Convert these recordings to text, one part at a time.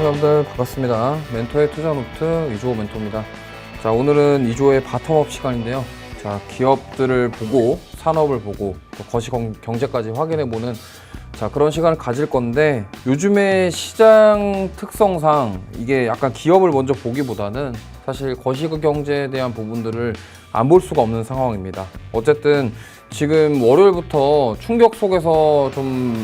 여러분들 반갑습니다. 멘토의 투자노트 이주호 멘토입니다. 자, 오늘은 이주호의 바텀업 시간인데요. 자, 기업들을 보고 산업을 보고 또 거시경제까지 확인해보는 그런 시간을 가질 건데, 요즘에 시장 특성상 이게 약간 기업을 먼저 보기보다는 사실 거시경제에 대한 부분들을 안 볼 수가 없는 상황입니다. 어쨌든 지금 월요일부터 충격 속에서 좀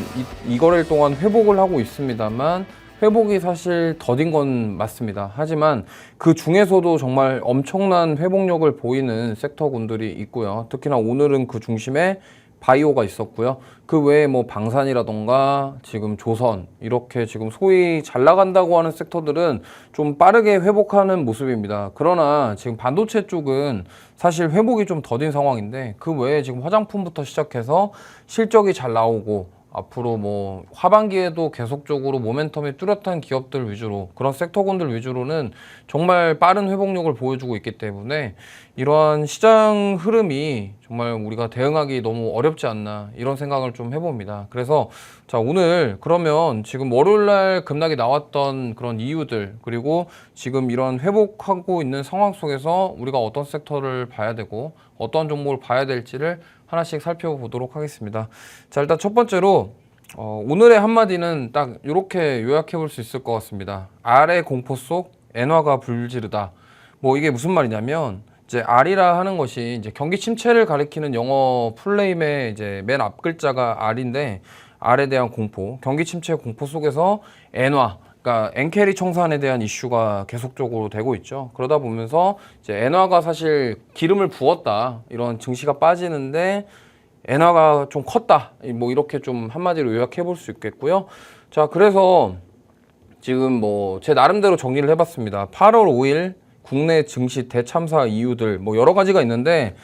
이 거래일 동안 회복을 하고 있습니다만, 회복이 사실 더딘 건 맞습니다. 하지만 그 중에서도 정말 엄청난 회복력을 보이는 섹터군들이 있고요. 특히나 오늘은 그 중심에 바이오가 있었고요. 그 외에 뭐 방산이라던가 지금 조선, 이렇게 지금 소위 잘 나간다고 하는 섹터들은 좀 빠르게 회복하는 모습입니다. 그러나 지금 반도체 쪽은 사실 회복이 좀 더딘 상황인데, 그 외에 지금 화장품부터 시작해서 실적이 잘 나오고 앞으로 뭐 하반기에도 계속적으로 모멘텀이 뚜렷한 기업들 위주로, 그런 섹터군들 위주로는 정말 빠른 회복력을 보여주고 있기 때문에 이러한 시장 흐름이 정말 우리가 대응하기 너무 어렵지 않나, 이런 생각을 좀 해봅니다. 그래서 자, 오늘 그러면 지금 월요일날 급락이 나왔던 그런 이유들, 그리고 지금 이런 회복하고 있는 상황 속에서 우리가 어떤 섹터를 봐야 되고 어떤 종목을 봐야 될지를 하나씩 살펴보도록 하겠습니다. 자, 일단 첫 번째로 오늘의 한마디는 딱 이렇게 요약해 볼 수 있을 것 같습니다. R의 공포 속 엔화가 불지르다. 뭐 이게 무슨 말이냐면, 이제 R이라 하는 것이 이제 경기 침체를 가리키는 영어 풀네임의 이제 맨 앞 글자가 R인데, R에 대한 공포, 경기 침체 공포 속에서 엔화, 그러니까 엔캐리 청산에 대한 이슈가 계속적으로 되고 있죠. 그러다 보면서 이제 엔화가 사실 기름을 부었다, 이런 증시가 빠지는데 엔화가 좀 컸다, 뭐 이렇게 좀 한마디로 요약해 볼 수 있겠고요. 자, 그래서 지금 뭐 제 나름대로 정리를 해봤습니다. 8월 5일 국내 증시 대참사 이유들, 뭐 여러 가지가 있는데,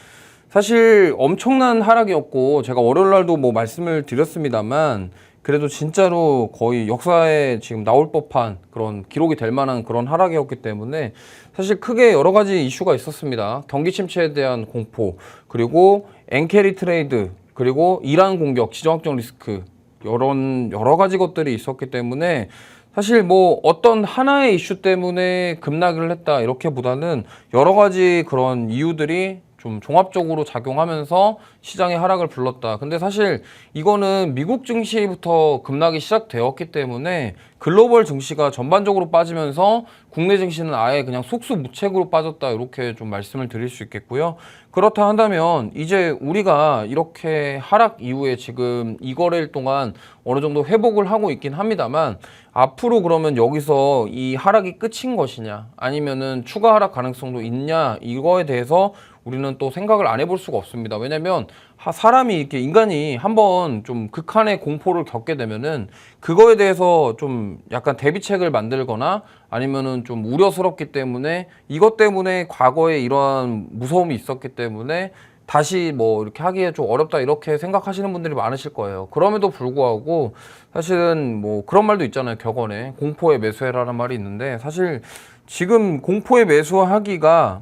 사실 엄청난 하락이었고, 제가 월요일 날도 뭐 말씀을 드렸습니다만, 그래도 진짜로 거의 역사에 지금 나올 법한 그런 기록이 될 만한 그런 하락이었기 때문에 사실 크게 여러 가지 이슈가 있었습니다. 경기 침체에 대한 공포, 그리고 엔캐리 트레이드, 그리고 이란 공격, 지정학적 리스크, 여러 가지 것들이 있었기 때문에 사실 뭐 어떤 하나의 이슈 때문에 급락을 했다, 이렇게보다는 여러 가지 그런 이유들이 좀 종합적으로 작용하면서 시장의 하락을 불렀다. 근데 사실 이거는 미국 증시부터 급락이 시작되었기 때문에 글로벌 증시가 전반적으로 빠지면서 국내 증시는 아예 그냥 속수무책으로 빠졌다, 이렇게 좀 말씀을 드릴 수 있겠고요. 그렇다 한다면 이제 우리가 이렇게 하락 이후에 지금 이 거래일 동안 어느 정도 회복을 하고 있긴 합니다만, 앞으로 그러면 여기서 이 하락이 끝인 것이냐, 아니면은 추가 하락 가능성도 있냐, 이거에 대해서 우리는 또 생각을 안 해볼 수가 없습니다. 왜냐면 사람이 이렇게, 인간이 한번 좀 극한의 공포를 겪게 되면은 그거에 대해서 좀 약간 대비책을 만들거나 아니면은 좀 우려스럽기 때문에, 이것 때문에 과거에 이러한 무서움이 있었기 때문에 다시 뭐 이렇게 하기에 좀 어렵다, 이렇게 생각하시는 분들이 많으실 거예요. 그럼에도 불구하고 사실은 뭐 그런 말도 있잖아요. 격언에 공포에 매수해라는 말이 있는데, 사실 지금 공포에 매수하기가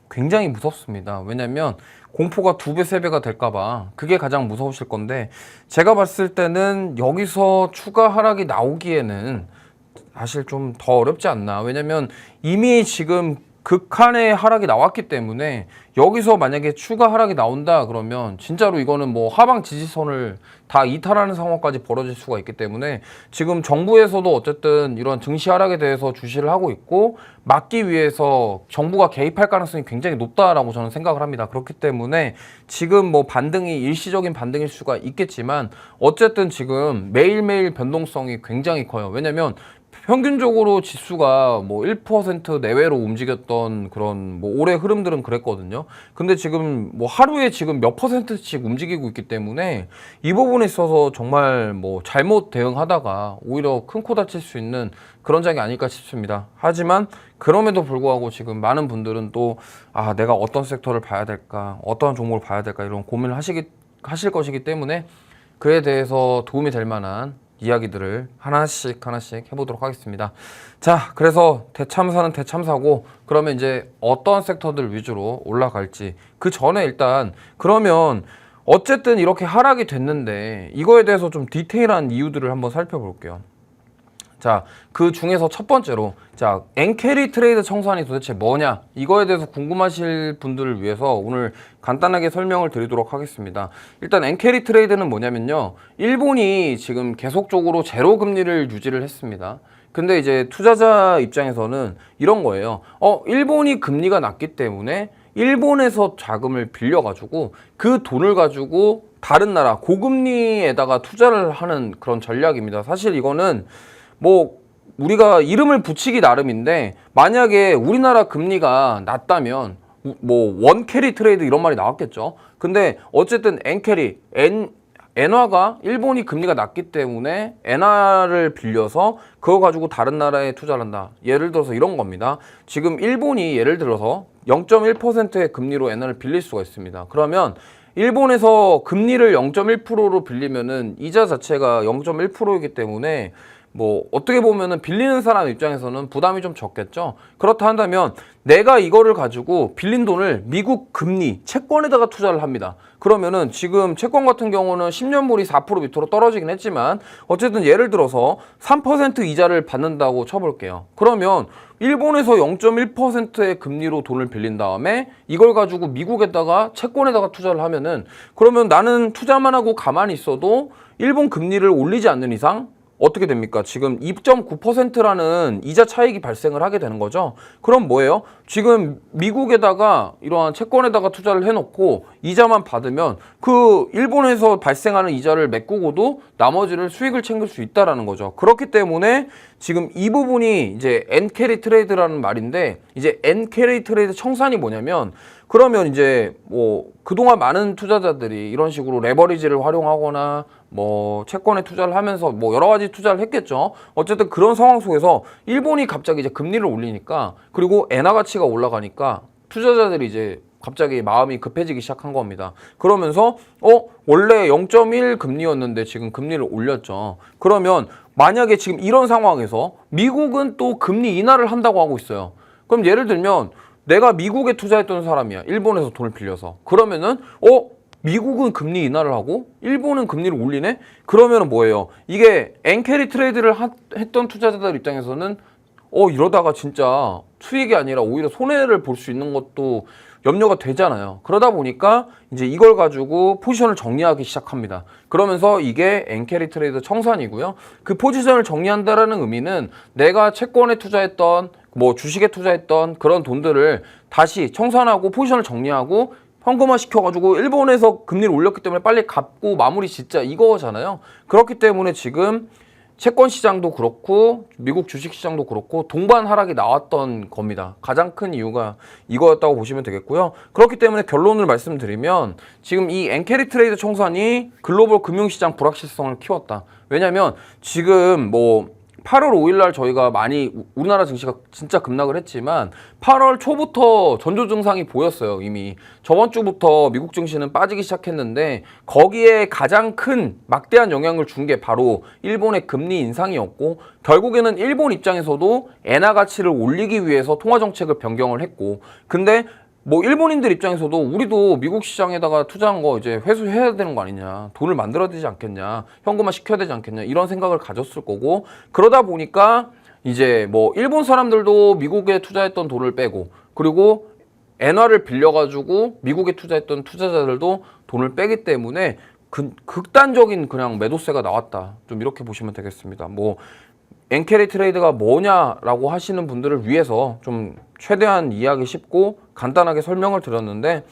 굉장히 무섭습니다. 왜냐면 공포가 2배, 3배가 될까봐 그게 가장 무서우실 건데, 제가 봤을 때는 여기서 추가 하락이 나오기에는 사실 좀 더 어렵지 않나. 왜냐면 이미 지금 극한의 하락이 나왔기 때문에 여기서 만약에 추가 하락이 나온다 그러면 진짜로 이거는 뭐 하방 지지선을 다 이탈하는 상황까지 벌어질 수가 있기 때문에, 지금 정부에서도 어쨌든 이런 증시 하락에 대해서 주시를 하고 있고, 막기 위해서 정부가 개입할 가능성이 굉장히 높다라고 저는 생각을 합니다. 그렇기 때문에 지금 뭐 반등이 일시적인 반등일 수가 있겠지만, 어쨌든 지금 매일매일 변동성이 굉장히 커요. 왜냐면 평균적으로 지수가 뭐 1% 내외로 움직였던 그런 뭐 올해 흐름들은 그랬거든요. 근데 지금 뭐 하루에 지금 몇 %씩 움직이고 있기 때문에 이 부분에 있어서 정말 뭐 잘못 대응하다가 오히려 큰 코 다칠 수 있는 그런 장이 아닐까 싶습니다. 하지만 그럼에도 불구하고 지금 많은 분들은 또 내가 어떤 섹터를 봐야 될까, 어떤 종목을 봐야 될까, 이런 고민을 하실 것이기 때문에 그에 대해서 도움이 될 만한 이야기들을 하나씩 해보도록 하겠습니다. 자, 그래서 대참사는 대참사고, 그러면 이제 어떤 섹터들 위주로 올라갈지, 그 전에 일단 그러면 어쨌든 이렇게 하락이 됐는데 이거에 대해서 좀 디테일한 이유들을 한번 살펴볼게요. 자, 그 중에서 첫 번째로 자, 엔캐리 트레이드 청산이 도대체 뭐냐? 이거에 대해서 궁금하실 분들을 위해서 오늘 간단하게 설명을 드리도록 하겠습니다. 일단 엔캐리 트레이드는 뭐냐면요. 일본이 지금 계속적으로 제로 금리를 유지를 했습니다. 근데 이제 투자자 입장에서는 이런 거예요. 일본이 금리가 낮기 때문에 일본에서 자금을 빌려가지고 그 돈을 가지고 다른 나라 고금리에다가 투자를 하는 그런 전략입니다. 사실 이거는 뭐 우리가 이름을 붙이기 나름인데 만약에 우리나라 금리가 낮다면 뭐 원캐리 트레이드 이런 말이 나왔겠죠. 근데 어쨌든 엔캐리, 엔화가 일본이 금리가 낮기 때문에 엔화를 빌려서 그거 가지고 다른 나라에 투자를 한다. 예를 들어서 이런 겁니다. 지금 일본이 예를 들어서 0.1%의 금리로 엔화를 빌릴 수가 있습니다. 그러면 일본에서 금리를 0.1%로 빌리면은 이자 자체가 0.1%이기 때문에 뭐 어떻게 보면은 빌리는 사람 입장에서는 부담이 좀 적겠죠. 그렇다 한다면 내가 이거를 가지고 빌린 돈을 미국 금리 채권에다가 투자를 합니다. 그러면은 지금 채권 같은 경우는 10년물이 4% 밑으로 떨어지긴 했지만 어쨌든 예를 들어서 3% 이자를 받는다고 쳐볼게요. 그러면 일본에서 0.1%의 금리로 돈을 빌린 다음에 이걸 가지고 미국에다가 채권에다가 투자를 하면은 그러면 나는 투자만 하고 가만히 있어도 일본 금리를 올리지 않는 이상 어떻게 됩니까? 지금 2.9%라는 이자 차익이 발생을 하게 되는 거죠. 그럼 뭐예요? 지금 미국에다가 이러한 채권에다가 투자를 해놓고 이자만 받으면 그 일본에서 발생하는 이자를 메꾸고도 나머지를 수익을 챙길 수 있다라는 거죠. 그렇기 때문에 지금 이 부분이 이제 엔캐리 트레이드라는 말인데 이제 엔캐리 트레이드 청산이 뭐냐면 그러면 이제 뭐 그동안 많은 투자자들이 이런 식으로 레버리지를 활용하거나 뭐 채권에 투자를 하면서 뭐 여러 가지 투자를 했겠죠. 어쨌든 그런 상황 속에서 일본이 갑자기 이제 금리를 올리니까 그리고 엔화 가치가 올라가니까 투자자들이 이제 갑자기 마음이 급해지기 시작한 겁니다. 그러면서 원래 0.1 금리였는데 지금 금리를 올렸죠. 그러면 만약에 지금 이런 상황에서 미국은 또 금리 인하를 한다고 하고 있어요. 그럼 예를 들면 내가 미국에 투자했던 사람이야. 일본에서 돈을 빌려서. 그러면은 미국은 금리 인하를 하고 일본은 금리를 올리네? 그러면은 뭐예요? 이게 엔캐리 트레이드를 했던 투자자들 입장에서는 이러다가 진짜 수익이 아니라 오히려 손해를 볼 수 있는 것도 염려가 되잖아요. 그러다 보니까 이제 이걸 가지고 포지션을 정리하기 시작합니다. 그러면서 이게 엔캐리 트레이드 청산이고요. 그 포지션을 정리한다라는 의미는 내가 채권에 투자했던 뭐 주식에 투자했던 그런 돈들을 다시 청산하고 포지션을 정리하고 현금화 시켜가지고 일본에서 금리를 올렸기 때문에 빨리 갚고 마무리 짓자 이거잖아요. 그렇기 때문에 지금 채권 시장도 그렇고 미국 주식 시장도 그렇고 동반 하락이 나왔던 겁니다. 가장 큰 이유가 이거였다고 보시면 되겠고요. 그렇기 때문에 결론을 말씀드리면 지금 이 엔캐리 트레이드 청산이 글로벌 금융시장 불확실성을 키웠다. 왜냐면 지금 뭐 8월 5일 날 저희가 많이 우리나라 증시가 진짜 급락을 했지만 8월 초부터 전조 증상이 보였어요. 이미 저번 주부터 미국 증시는 빠지기 시작했는데 거기에 가장 큰 막대한 영향을 준 게 바로 일본의 금리 인상이었고 결국에는 일본 입장에서도 엔화 가치를 올리기 위해서 통화 정책을 변경을 했고 근데 뭐 일본인들 입장에서도 우리도 미국 시장에다가 투자한 거 이제 회수해야 되는 거 아니냐, 돈을 만들어야 되지 않겠냐, 현금화 시켜야 되지 않겠냐 이런 생각을 가졌을 거고 그러다 보니까 이제 뭐 일본 사람들도 미국에 투자했던 돈을 빼고 그리고 엔화를 빌려가지고 미국에 투자했던 투자자들도 돈을 빼기 때문에 극단적인 그냥 매도세가 나왔다. 좀 이렇게 보시면 되겠습니다. 뭐 엔캐리 트레이드가 뭐냐라고 하시는 분들을 위해서 좀 최대한 이해하기 쉽고 간단하게 설명을 드렸는데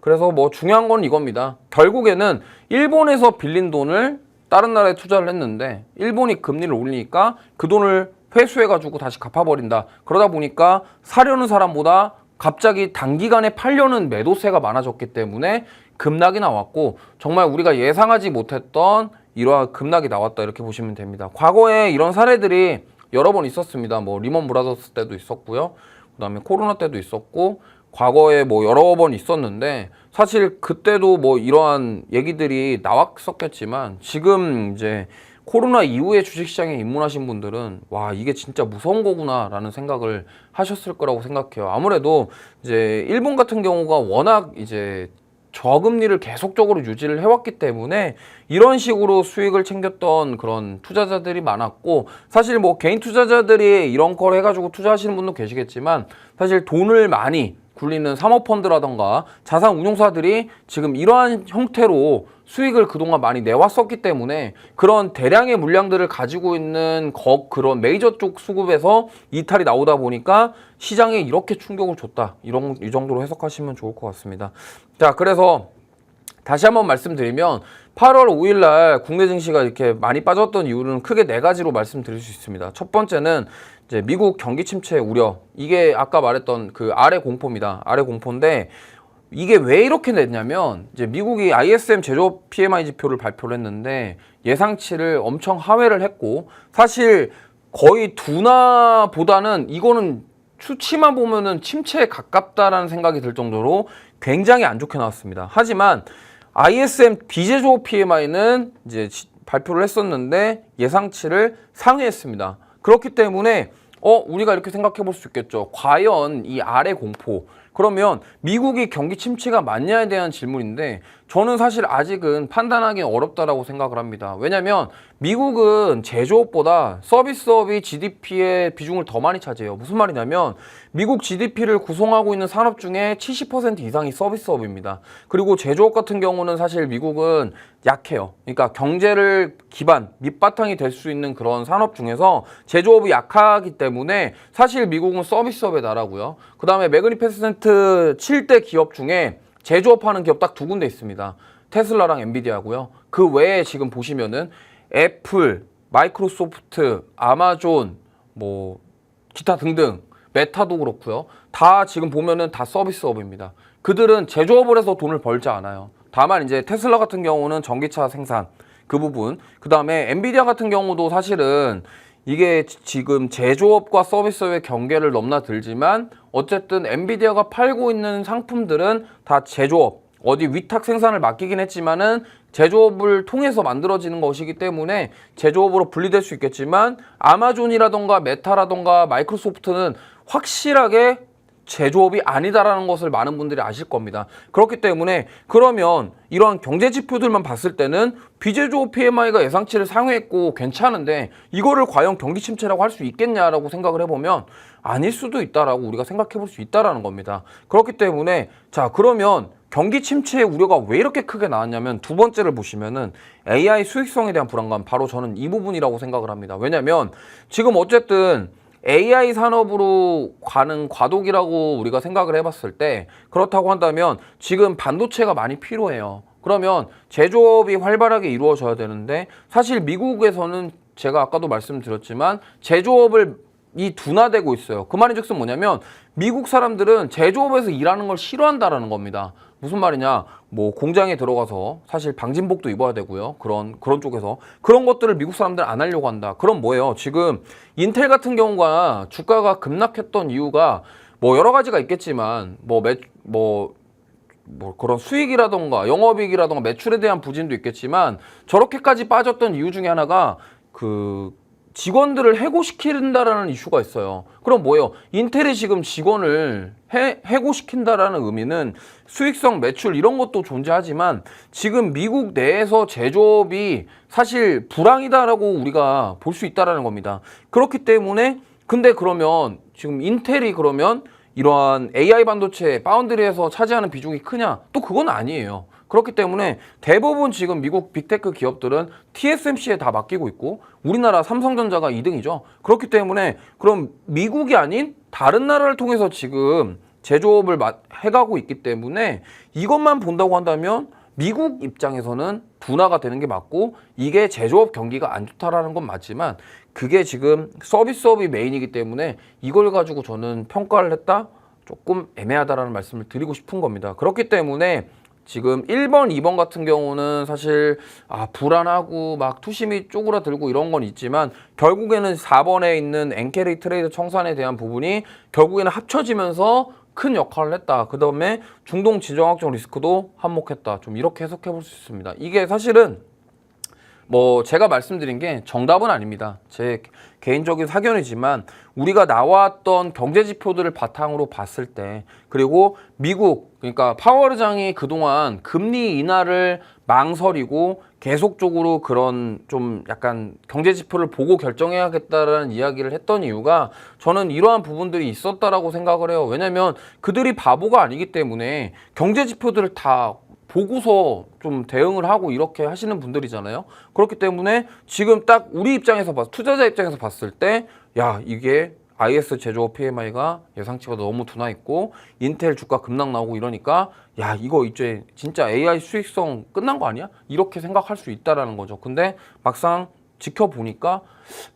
그래서 뭐 중요한 건 이겁니다. 결국에는 일본에서 빌린 돈을 다른 나라에 투자를 했는데 일본이 금리를 올리니까 그 돈을 회수해가지고 다시 갚아버린다. 그러다 보니까 사려는 사람보다 갑자기 단기간에 팔려는 매도세가 많아졌기 때문에 급락이 나왔고 정말 우리가 예상하지 못했던 이러한 급락이 나왔다 이렇게 보시면 됩니다. 과거에 이런 사례들이 여러 번 있었습니다. 뭐 리먼 브라더스 때도 있었고요. 그다음에 코로나 때도 있었고 과거에 뭐 여러 번 있었는데 사실 그때도 뭐 이러한 얘기들이 나왔었겠지만 지금 이제 코로나 이후에 주식시장에 입문하신 분들은 와 이게 진짜 무서운 거구나라는 생각을 하셨을 거라고 생각해요. 아무래도 이제 일본 같은 경우가 워낙 이제 저금리를 계속적으로 유지를 해왔기 때문에 이런 식으로 수익을 챙겼던 그런 투자자들이 많았고, 사실 뭐 개인 투자자들이 이런 걸 해가지고 투자하시는 분도 계시겠지만 사실 돈을 많이 굴리는 사모펀드라던가 자산운용사들이 지금 이러한 형태로 수익을 그동안 많이 내왔었기 때문에 그런 대량의 물량들을 가지고 있는 그런 메이저 쪽 수급에서 이탈이 나오다 보니까 시장에 이렇게 충격을 줬다. 이 정도로 해석하시면 좋을 것 같습니다. 자, 그래서 다시 한번 말씀드리면 8월 5일 날 국내 증시가 이렇게 많이 빠졌던 이유는 크게 네 가지로 말씀드릴 수 있습니다. 첫 번째는 이제 미국 경기 침체 우려. 이게 아까 말했던 그 아래 공포입니다. 아래 공포인데 이게 왜 이렇게 됐냐면 이제 미국이 ISM 제조업 PMI 지표를 발표를 했는데 예상치를 엄청 하회를 했고, 사실 거의 둔화보다는 이거는 수치만 보면은 침체에 가깝다라는 생각이 들 정도로 굉장히 안 좋게 나왔습니다. 하지만 ISM 비제조업 PMI는 이제 발표를 했었는데 예상치를 상회했습니다. 그렇기 때문에 우리가 이렇게 생각해 볼 수 있겠죠. 과연 이 아래 공포, 그러면 미국이 경기 침체가 맞냐에 대한 질문인데 저는 사실 아직은 판단하기 어렵다라고 생각을 합니다. 왜냐면 미국은 제조업보다 서비스업이 GDP의 비중을 더 많이 차지해요. 무슨 말이냐면 미국 GDP를 구성하고 있는 산업 중에 70% 이상이 서비스업입니다. 그리고 제조업 같은 경우는 사실 미국은 약해요. 그러니까 경제를 기반, 밑바탕이 될 수 있는 그런 산업 중에서 제조업이 약하기 때문에 사실 미국은 서비스업의 나라고요. 그 다음에 매그니피센트 7대 기업 중에 제조업하는 기업 딱 두 군데 있습니다. 테슬라랑 엔비디아고요. 그 외에 지금 보시면은 애플, 마이크로소프트, 아마존, 뭐 기타 등등, 메타도 그렇고요. 다 지금 보면은 다 서비스업입니다. 그들은 제조업을 해서 돈을 벌지 않아요. 다만 이제 테슬라 같은 경우는 전기차 생산 그 부분, 그 다음에 엔비디아 같은 경우도 사실은 이게 지금 제조업과 서비스업의 경계를 넘나들지만 어쨌든 엔비디아가 팔고 있는 상품들은 다 제조업, 어디 위탁 생산을 맡기긴 했지만은 제조업을 통해서 만들어지는 것이기 때문에 제조업으로 분리될 수 있겠지만 아마존이라던가 메타라던가 마이크로소프트는 확실하게 제조업이 아니다라는 것을 많은 분들이 아실 겁니다. 그렇기 때문에 그러면 이러한 경제 지표들만 봤을 때는 비제조업 PMI가 예상치를 상회했고 괜찮은데 이거를 과연 경기 침체라고 할 수 있겠냐라고 생각을 해보면 아닐 수도 있다라고 우리가 생각해 볼 수 있다라는 겁니다. 그렇기 때문에 자, 그러면 경기 침체의 우려가 왜 이렇게 크게 나왔냐면 두 번째를 보시면은 AI 수익성에 대한 불안감, 바로 저는 이 부분이라고 생각을 합니다. 왜냐면 지금 어쨌든 AI 산업으로 가는 과도기라고 우리가 생각을 해봤을 때, 그렇다고 한다면 지금 반도체가 많이 필요해요. 그러면 제조업이 활발하게 이루어져야 되는데 사실 미국에서는 제가 아까도 말씀드렸지만 제조업을 이 둔화되고 있어요. 그 말인즉슨 뭐냐면 미국 사람들은 제조업에서 일하는 걸 싫어한다라는 겁니다. 무슨 말이냐? 뭐 공장에 들어가서 사실 방진복도 입어야 되고요. 그런 쪽에서 그런 것들을 미국 사람들은 안 하려고 한다. 그럼 뭐예요? 지금 인텔 같은 경우가 주가가 급락했던 이유가 뭐 여러 가지가 있겠지만 뭐 그런 수익이라던가 영업이익이라던가 매출에 대한 부진도 있겠지만 저렇게까지 빠졌던 이유 중에 하나가 그 직원들을 해고시킨다라는 이슈가 있어요. 그럼 뭐예요? 인텔이 지금 직원을 해고시킨다라는 의미는 수익성, 매출 이런 것도 존재하지만 지금 미국 내에서 제조업이 사실 불황이다라고 우리가 볼 수 있다라는 겁니다. 그렇기 때문에 근데 그러면 지금 인텔이 그러면 이러한 AI 반도체 파운드리에서 차지하는 비중이 크냐? 또 그건 아니에요. 그렇기 때문에 대부분 지금 미국 빅테크 기업들은 TSMC에 다 맡기고 있고 우리나라 삼성전자가 2등이죠. 그렇기 때문에 그럼 미국이 아닌 다른 나라를 통해서 지금 제조업을 해가고 있기 때문에 이것만 본다고 한다면 미국 입장에서는 둔화가 되는 게 맞고 이게 제조업 경기가 안 좋다라는 건 맞지만 그게 지금 서비스업이 메인이기 때문에 이걸 가지고 저는 평가를 했다? 조금 애매하다라는 말씀을 드리고 싶은 겁니다. 그렇기 때문에 지금 1번, 2번 같은 경우는 사실 불안하고 막 투심이 쪼그라들고 이런 건 있지만 결국에는 4번에 있는 엔캐리 트레이드 청산에 대한 부분이 결국에는 합쳐지면서 큰 역할을 했다. 그 다음에 중동 지정학적 리스크도 한몫했다. 좀 이렇게 해석해 볼 수 있습니다. 이게 사실은 뭐 제가 말씀드린 게 정답은 아닙니다. 제 개인적인 사견이지만 우리가 나왔던 경제 지표들을 바탕으로 봤을 때, 그리고 미국 그러니까 파월 의장이 그동안 금리 인하를 망설이고 계속적으로 그런 좀 약간 경제 지표를 보고 결정해야겠다라는 이야기를 했던 이유가 저는 이러한 부분들이 있었다라고 생각을 해요. 왜냐면 그들이 바보가 아니기 때문에 경제 지표들을 다 보고서 좀 대응을 하고 이렇게 하시는 분들이잖아요. 그렇기 때문에 지금 딱 우리 입장에서 투자자 입장에서 봤을 때, 야, 이게 IS 제조업 PMI가 예상치보다 너무 둔화 있고 인텔 주가 급락 나오고 이러니까, 야, 이거 이제 진짜 AI 수익성 끝난 거 아니야? 이렇게 생각할 수 있다라는 거죠. 근데 막상 지켜보니까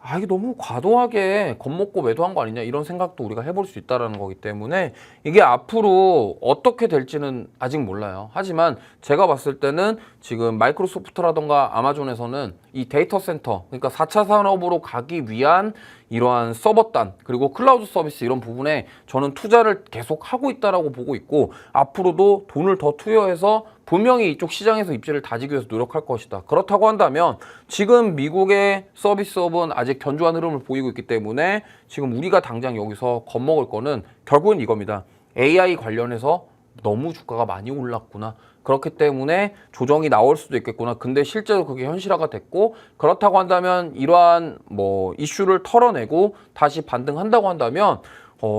아, 이게 너무 과도하게 겁먹고 매도한 거 아니냐, 이런 생각도 우리가 해볼 수 있다라는 거기 때문에 이게 앞으로 어떻게 될지는 아직 몰라요. 하지만 제가 봤을 때는 지금 마이크로소프트라던가 아마존에서는 이 데이터 센터, 그러니까 4차 산업으로 가기 위한 이러한 서버단 그리고 클라우드 서비스 이런 부분에 저는 투자를 계속 하고 있다라고 보고 있고, 앞으로도 돈을 더 투여해서 분명히 이쪽 시장에서 입지를 다지기 위해서 노력할 것이다. 그렇다고 한다면 지금 미국의 서비스업은 아직 견조한 흐름을 보이고 있기 때문에 지금 우리가 당장 여기서 겁먹을 거는 결국은 이겁니다. AI 관련해서 너무 주가가 많이 올랐구나. 그렇기 때문에 조정이 나올 수도 있겠구나. 근데 실제로 그게 현실화가 됐고, 그렇다고 한다면 이러한 뭐 이슈를 털어내고 다시 반등한다고 한다면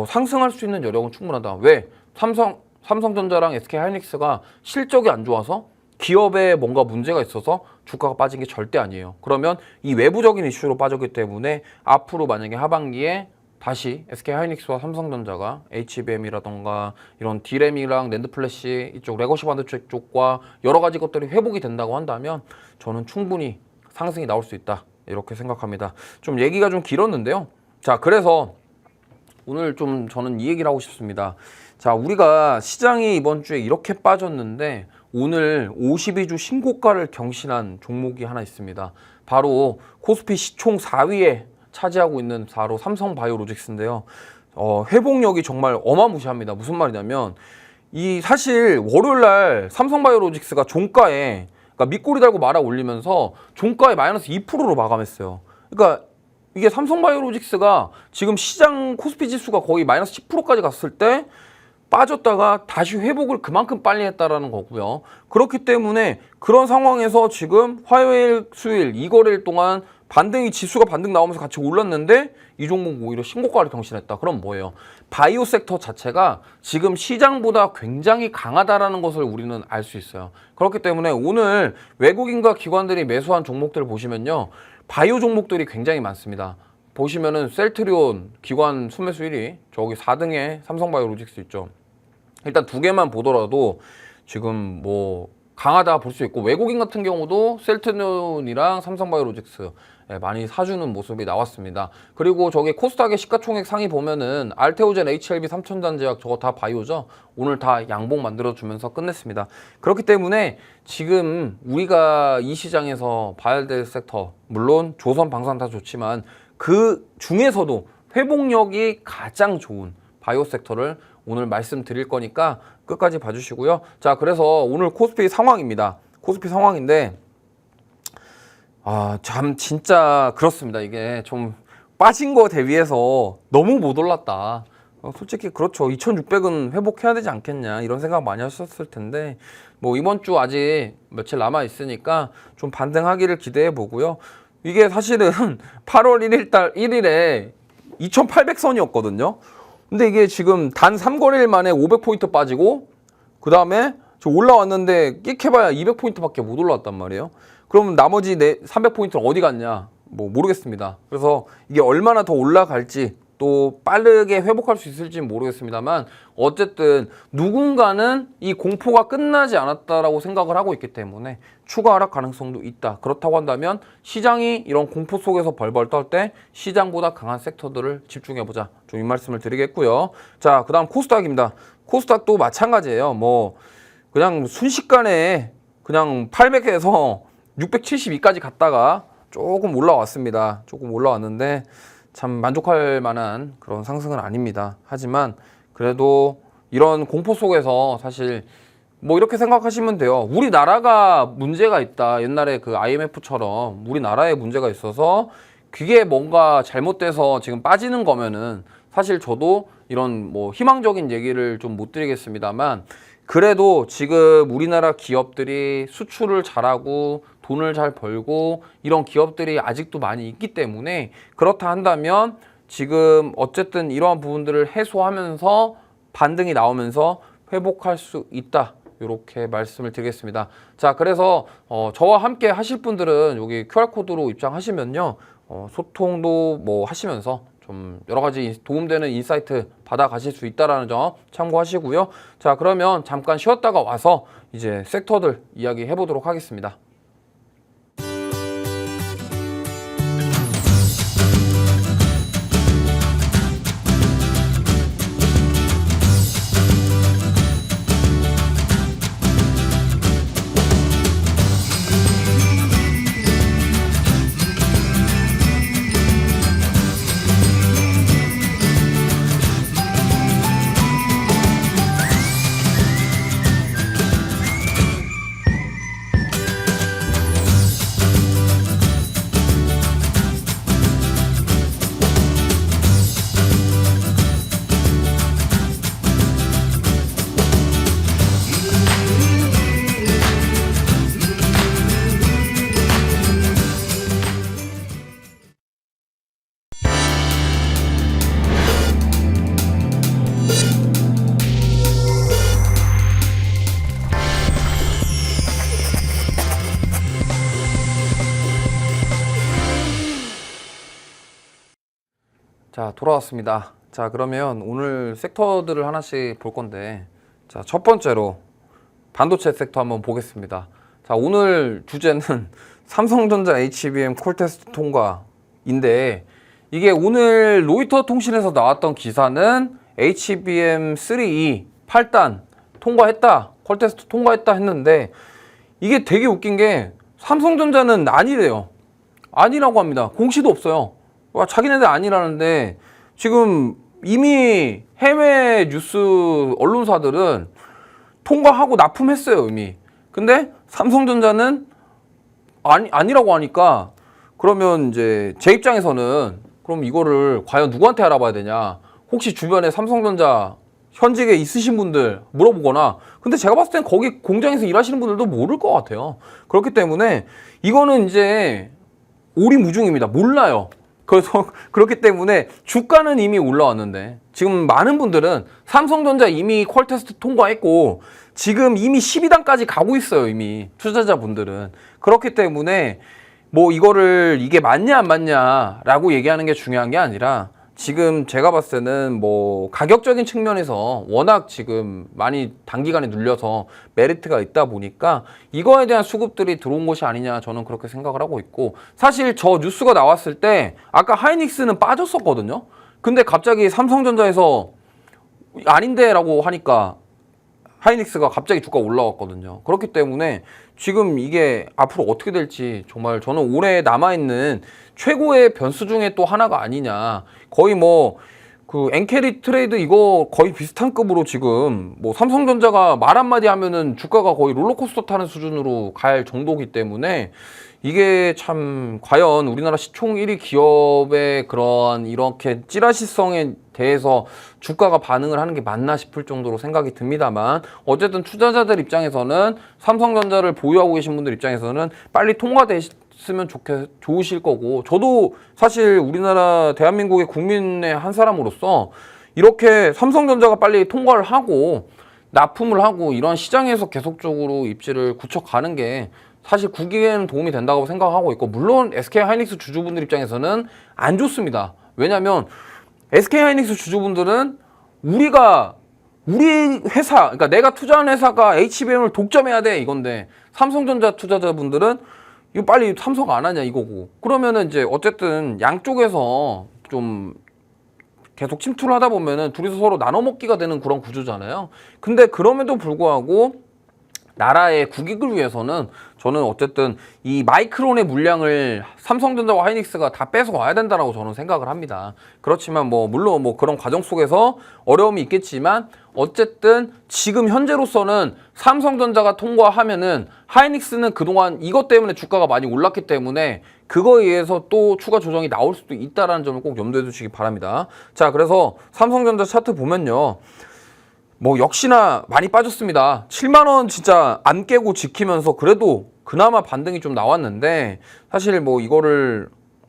상승할 수 있는 여력은 충분하다. 왜? 삼성전자랑 SK하이닉스가 실적이 안 좋아서 기업에 뭔가 문제가 있어서 주가가 빠진 게 절대 아니에요. 그러면 이 외부적인 이슈로 빠졌기 때문에 앞으로 만약에 하반기에 다시 SK하이닉스와 삼성전자가 HBM이라던가 이런 D램이랑 낸드플래시 이쪽 레거시 반도체 쪽과 여러 가지 것들이 회복이 된다고 한다면 저는 충분히 상승이 나올 수 있다, 이렇게 생각합니다. 좀 얘기가 좀 길었는데요. 자, 그래서 오늘 좀 저는 이 얘기를 하고 싶습니다. 자, 우리가 시장이 이번 주에 이렇게 빠졌는데 오늘 52주 신고가를 경신한 종목이 하나 있습니다. 바로 코스피 시총 4위에 차지하고 있는 바로 삼성바이오로직스인데요. 회복력이 정말 어마무시합니다. 무슨 말이냐면 이 사실 월요일날 삼성바이오로직스가 종가에, 그러니까 밑꼬리 달고 말아 올리면서 종가에 마이너스 2%로 마감했어요. 그러니까 이게 삼성바이오로직스가 지금 시장 코스피 지수가 거의 마이너스 10%까지 갔을 때 빠졌다가 다시 회복을 그만큼 빨리 했다라는 거고요. 그렇기 때문에 그런 상황에서 지금 화요일, 수요일 이 거래일 동안 지수가 반등 나오면서 같이 올랐는데 이 종목 오히려 신고가를 경신했다. 그럼 뭐예요? 바이오 섹터 자체가 지금 시장보다 굉장히 강하다라는 것을 우리는 알 수 있어요. 그렇기 때문에 오늘 외국인과 기관들이 매수한 종목들을 보시면요, 바이오 종목들이 굉장히 많습니다. 보시면은 셀트리온 기관 순매수 1위, 저기 4등에 삼성바이오로직스 있죠. 일단 두 개만 보더라도 지금 뭐 강하다 볼 수 있고, 외국인 같은 경우도 셀트리온이랑 삼성바이오로직스 많이 사주는 모습이 나왔습니다. 그리고 저기 코스닥의 시가총액 상위 보면은 알테오젠, HLB, 삼천전제약 저거 다 바이오죠. 오늘 다 양봉 만들어주면서 끝냈습니다. 그렇기 때문에 지금 우리가 이 시장에서 봐야 될 섹터, 물론 조선, 방산 다 좋지만 그 중에서도 회복력이 가장 좋은 바이오 섹터를 오늘 말씀드릴 거니까 끝까지 봐주시고요. 자, 그래서 오늘 코스피 상황입니다. 코스피 상황인데 참 진짜 그렇습니다. 이게 좀 빠진 거 대비해서 너무 못 올랐다. 솔직히 그렇죠. 2600은 회복해야 되지 않겠냐, 이런 생각 많이 하셨을 텐데 뭐 이번 주 아직 며칠 남아 있으니까 좀 반등하기를 기대해 보고요. 이게 사실은 8월 1일에 2800선이었거든요. 근데 이게 지금 단 3거래일 만에 500포인트 빠지고 그 다음에 저 올라왔는데 끽해봐야 200포인트밖에 못 올라왔단 말이에요. 그럼 나머지 300포인트는 어디 갔냐? 뭐 모르겠습니다. 그래서 이게 얼마나 더 올라갈지 또 빠르게 회복할 수 있을지는 모르겠습니다만 어쨌든 누군가는 이 공포가 끝나지 않았다라고 생각을 하고 있기 때문에 추가 하락 가능성도 있다. 그렇다고 한다면 시장이 이런 공포 속에서 벌벌 떨 때 시장보다 강한 섹터들을 집중해보자. 좀 이 말씀을 드리겠고요. 자, 그 다음 코스닥입니다. 코스닥도 마찬가지예요. 뭐 그냥 순식간에 그냥 800에서 672까지 갔다가 조금 올라왔습니다. 조금 올라왔는데 참 만족할 만한 그런 상승은 아닙니다. 하지만 그래도 이런 공포 속에서 사실 뭐 이렇게 생각하시면 돼요. 우리나라가 문제가 있다. 옛날에 그 IMF처럼 우리나라에 문제가 있어서 그게 뭔가 잘못돼서 지금 빠지는 거면은 사실 저도 이런 뭐 희망적인 얘기를 좀 못 드리겠습니다만, 그래도 지금 우리나라 기업들이 수출을 잘하고 돈을 잘 벌고 이런 기업들이 아직도 많이 있기 때문에, 그렇다 한다면 지금 어쨌든 이러한 부분들을 해소하면서 반등이 나오면서 회복할 수 있다. 이렇게 말씀을 드리겠습니다. 자, 그래서 저와 함께 하실 분들은 여기 QR코드로 입장하시면요, 소통도 뭐 하시면서 좀 여러 가지 도움되는 인사이트 받아 가실 수 있다라는 점 참고하시고요. 자, 그러면 잠깐 쉬었다가 와서 이제 섹터들 이야기 해보도록 하겠습니다. 자, 돌아왔습니다. 자, 그러면 오늘 섹터들을 하나씩 볼 건데, 자, 첫 번째로 반도체 섹터 한번 보겠습니다. 자, 오늘 주제는 삼성전자 HBM 콜 테스트 통과인데, 이게 오늘 로이터 통신에서 나왔던 기사는 HBM3E 8단 통과했다, 콜 테스트 통과했다 했는데, 이게 되게 웃긴 게 삼성전자는 아니래요. 아니라고 합니다. 공시도 없어요. 와, 자기네들 아니라는데, 지금 이미 해외 뉴스 언론사들은 통과하고 납품했어요, 이미. 근데 삼성전자는 아니라고 하니까, 그러면 이제 제 입장에서는 그럼 이거를 과연 누구한테 알아봐야 되냐? 혹시 주변에 삼성전자 현직에 있으신 분들 물어보거나, 근데 제가 봤을 땐 거기 공장에서 일하시는 분들도 모를 것 같아요. 그렇기 때문에 이거는 이제 오리무중입니다. 몰라요. 그래서 그렇기 때문에 주가는 이미 올라왔는데, 지금 많은 분들은 삼성전자 이미 퀄 테스트 통과했고 지금 이미 12단까지 가고 있어요. 이미 투자자분들은. 그렇기 때문에 뭐 이거를 이게 맞냐 안 맞냐라고 얘기하는 게 중요한 게 아니라, 지금 제가 봤을 때는 뭐 가격적인 측면에서 워낙 지금 많이 단기간에 눌려서 메리트가 있다 보니까 이거에 대한 수급들이 들어온 것이 아니냐, 저는 그렇게 생각을 하고 있고, 사실 저 뉴스가 나왔을 때 아까 하이닉스는 빠졌었거든요. 근데 갑자기 삼성전자에서 아닌데 라고 하니까 하이닉스가 갑자기 주가 올라왔거든요. 그렇기 때문에 지금 이게 앞으로 어떻게 될지 정말 저는 올해 남아있는 최고의 변수 중에 또 하나가 아니냐. 거의 뭐 그 엔캐리 트레이드 이거 거의 비슷한 급으로 지금 뭐 삼성전자가 말 한마디 하면은 주가가 거의 롤러코스터 타는 수준으로 갈 정도이기 때문에, 이게 참 과연 우리나라 시총 1위 기업의 그런 이렇게 찌라시성에 대해서 주가가 반응을 하는 게 맞나 싶을 정도로 생각이 듭니다만, 어쨌든 투자자들 입장에서는 삼성전자를 보유하고 계신 분들 입장에서는 빨리 통과됐으면 좋으실 거고, 저도 사실 우리나라 대한민국의 국민의 한 사람으로서 이렇게 삼성전자가 빨리 통과를 하고 납품을 하고 이런 시장에서 계속적으로 입지를 굳혀가는 게 사실 국익에는 도움이 된다고 생각하고 있고, 물론 SK하이닉스 주주분들 입장에서는 안 좋습니다. 왜냐면 SK하이닉스 주주분들은 우리 회사, 그러니까 내가 투자한 회사가 HBM을 독점해야 돼 이건데, 삼성전자 투자자분들은 이거 빨리 삼성 안 하냐 이거고, 그러면은 이제 어쨌든 양쪽에서 좀 계속 침투를 하다 보면은 둘이서 서로 나눠 먹기가 되는 그런 구조잖아요. 근데 그럼에도 불구하고 나라의 국익을 위해서는 저는 어쨌든 이 마이크론의 물량을 삼성전자와 하이닉스가 다 뺏어와야 된다라고 저는 생각을 합니다. 그렇지만 뭐 물론 뭐 그런 과정 속에서 어려움이 있겠지만 어쨌든 지금 현재로서는 삼성전자가 통과하면은 하이닉스는 그동안 이것 때문에 주가가 많이 올랐기 때문에 그거에 의해서 또 추가 조정이 나올 수도 있다라는 점을 꼭 염두에 두시기 바랍니다. 자, 그래서 삼성전자 차트 보면요. 뭐 역시나 많이 빠졌습니다. 7만 원 진짜 안 깨고 지키면서 그래도 그나마 반등이 좀 나왔는데 사실 뭐 이거를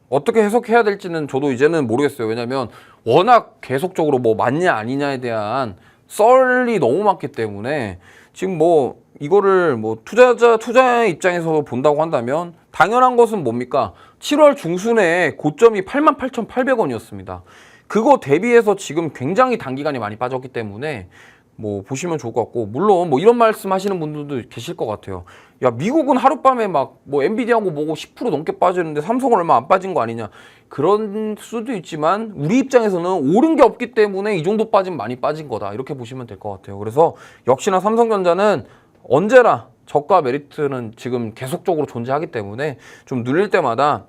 어떻게 해석해야 될지는 저도 이제는 모르겠어요. 왜냐면 워낙 계속적으로 뭐 맞냐 아니냐에 대한 썰이 너무 많기 때문에 지금 뭐 이거를 뭐 투자의 입장에서 본다고 한다면 당연한 것은 뭡니까? 7월 중순에 고점이 88,800원이었습니다. 그거 대비해서 지금 굉장히 단기간에 많이 빠졌기 때문에 뭐 보시면 좋을 것 같고, 물론 뭐 이런 말씀 하시는 분들도 계실 것 같아요. 야, 미국은 하룻밤에 막 뭐 엔비디아하고 뭐고 10% 넘게 빠지는데 삼성은 얼마 안 빠진 거 아니냐. 그런 수도 있지만 우리 입장에서는 오른 게 없기 때문에 이 정도 빠지면 많이 빠진 거다, 이렇게 보시면 될 것 같아요. 그래서 역시나 삼성전자는 언제나 저가 메리트는 지금 계속적으로 존재하기 때문에 좀 눌릴 때마다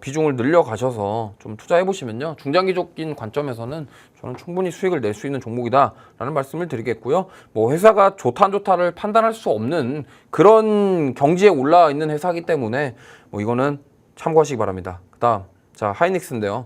비중을 늘려가셔서 좀 투자해보시면요, 중장기적인 관점에서는 저는 충분히 수익을 낼 수 있는 종목이다라는 말씀을 드리겠고요. 뭐 회사가 좋다 안 좋다를 판단할 수 없는 그런 경지에 올라 있는 회사이기 때문에 뭐 이거는 참고하시기 바랍니다. 그다음 자, 하이닉스인데요.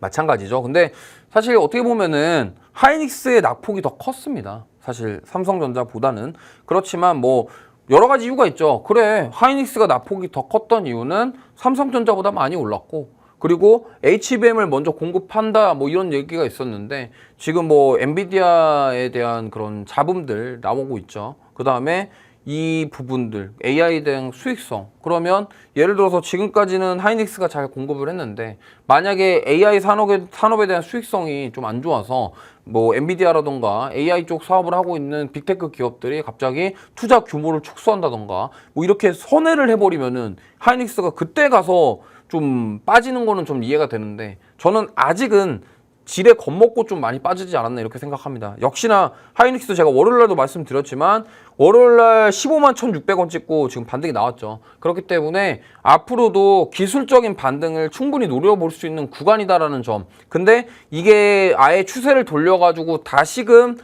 마찬가지죠. 근데 사실 어떻게 보면은 하이닉스의 낙폭이 더 컸습니다. 사실 삼성전자보다는. 그렇지만 뭐 여러 가지 이유가 있죠. 그래, 하이닉스가 낙폭이 더 컸던 이유는 삼성전자보다 많이 올랐고, 그리고 HBM을 먼저 공급한다 뭐 이런 얘기가 있었는데 지금 뭐 엔비디아에 대한 그런 잡음들 나오고 있죠. 그 다음에 이 부분들 AI에 대한 수익성, 그러면 예를 들어서 지금까지는 하이닉스가 잘 공급을 했는데 만약에 AI 산업에 대한 수익성이 좀 안 좋아서 뭐 엔비디아라던가 AI 쪽 사업을 하고 있는 빅테크 기업들이 갑자기 투자 규모를 축소한다던가 뭐 이렇게 선회를 해버리면은 하이닉스가 그때 가서 좀 빠지는 거는 좀 이해가 되는데, 저는 아직은 지레 겁먹고 좀 많이 빠지지 않았나 이렇게 생각합니다. 역시나 하이닉스 제가 월요일날도 말씀드렸지만 월요일날 15만 1,600원 찍고 지금 반등이 나왔죠. 그렇기 때문에 앞으로도 기술적인 반등을 충분히 노려볼 수 있는 구간이다라는 점. 근데 이게 아예 추세를 돌려가지고 다시금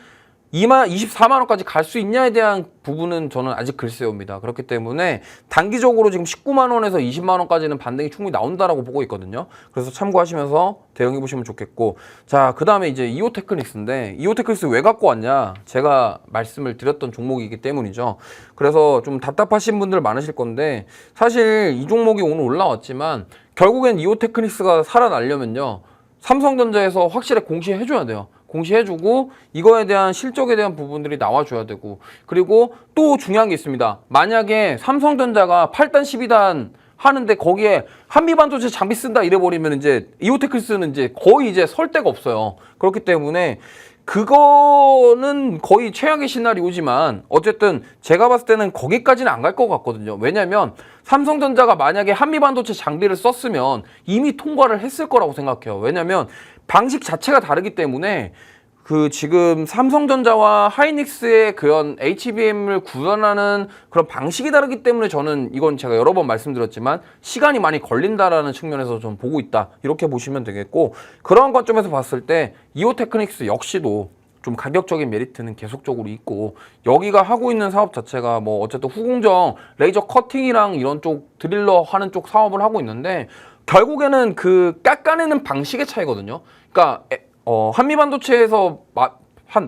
24만 원까지 갈 수 있냐에 대한 부분은 저는 아직 글쎄요입니다. 그렇기 때문에 단기적으로 지금 19만 원에서 20만 원까지는 반등이 충분히 나온다라고 보고 있거든요. 그래서 참고하시면서 대응해 보시면 좋겠고, 자, 그 다음에 이제 이오테크닉스인데 이오테크닉스 왜 갖고 왔냐? 제가 말씀을 드렸던 종목이기 때문이죠. 그래서 좀 답답하신 분들 많으실 건데 사실 이 종목이 오늘 올라왔지만 결국엔 이오테크닉스가 살아나려면요, 삼성전자에서 확실히 공시해줘야 돼요. 공시해주고 이거에 대한 실적에 대한 부분들이 나와줘야 되고, 그리고 또 중요한 게 있습니다. 만약에 삼성전자가 8단 12단 하는데 거기에 한미반도체 장비 쓴다 이래버리면 이제 이오테크스는 이제 거의 이제 설 데가 없어요. 그렇기 때문에 그거는 거의 최악의 시나리오지만 어쨌든 제가 봤을 때는 거기까지는 안 갈 것 같거든요. 왜냐면 삼성전자가 만약에 한미반도체 장비를 썼으면 이미 통과를 했을 거라고 생각해요. 왜냐면 방식 자체가 다르기 때문에 그 지금 삼성전자와 하이닉스의 그런 HBM을 구현하는 그런 방식이 다르기 때문에 저는 이건 제가 여러 번 말씀드렸지만 시간이 많이 걸린다라는 측면에서 좀 보고 있다, 이렇게 보시면 되겠고, 그런 관점에서 봤을 때 이오테크닉스 역시도 좀 가격적인 메리트는 계속적으로 있고, 여기가 하고 있는 사업 자체가 뭐 어쨌든 후공정 레이저 커팅이랑 이런 쪽 드릴러 하는 쪽 사업을 하고 있는데 결국에는 그 깎아내는 방식의 차이거든요. 그러니까 한미반도체에서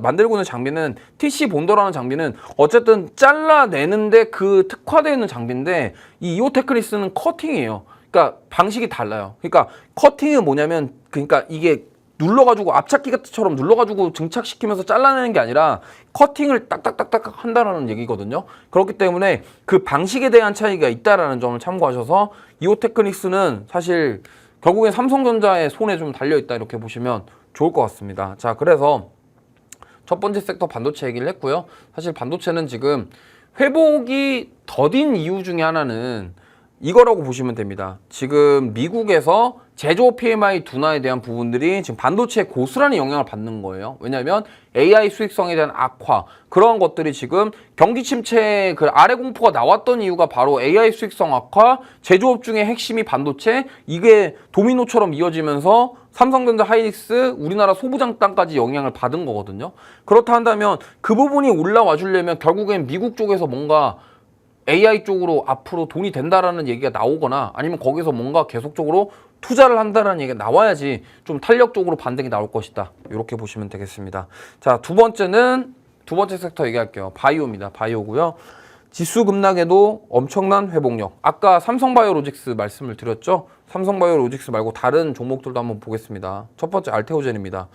만들고 있는 장비는 TC 본더라는 장비는 어쨌든 잘라내는데 그 특화되어 있는 장비인데 이 이오테크닉스는 커팅이에요. 그러니까 방식이 달라요. 그러니까 커팅은 뭐냐면, 그러니까 이게 눌러가지고 앞찾기 같은처럼 눌러가지고 증착시키면서 잘라내는 게 아니라 커팅을 딱딱딱딱 한다라는 얘기거든요. 그렇기 때문에 그 방식에 대한 차이가 있다라는 점을 참고하셔서 이오테크닉스는 사실 결국엔 삼성전자의 손에 좀 달려있다, 이렇게 보시면 좋을 것 같습니다. 자, 그래서 첫 번째 섹터 반도체 얘기를 했고요. 사실 반도체는 지금 회복이 더딘 이유 중에 하나는 이거라고 보시면 됩니다. 지금 미국에서 제조업 PMI 둔화에 대한 부분들이 지금 반도체에 고스란히 영향을 받는 거예요. 왜냐하면 AI 수익성에 대한 악화, 그런 것들이 지금 경기 침체 그 아래 공포가 나왔던 이유가 바로 AI 수익성 악화, 제조업 중에 핵심이 반도체, 이게 도미노처럼 이어지면서 삼성전자, 하이닉스, 우리나라 소부장단까지 영향을 받은 거거든요. 그렇다 한다면 그 부분이 올라와 주려면 결국엔 미국 쪽에서 뭔가 AI 쪽으로 앞으로 돈이 된다라는 얘기가 나오거나 아니면 거기서 뭔가 계속적으로 투자를 한다는 얘기가 나와야지 좀 탄력적으로 반등이 나올 것이다. 이렇게 보시면 되겠습니다. 자, 두 번째 섹터 얘기할게요. 바이오입니다. 바이오고요. 지수 급락에도 엄청난 회복력. 아까 삼성바이오로직스 말씀을 드렸죠. 삼성바이오로직스 말고 다른 종목들도 한번 보겠습니다. 첫 번째 알테오젠입니다.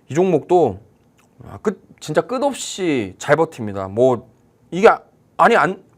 이 종목도 진짜 끝없이 잘 버팁니다. 뭐 이게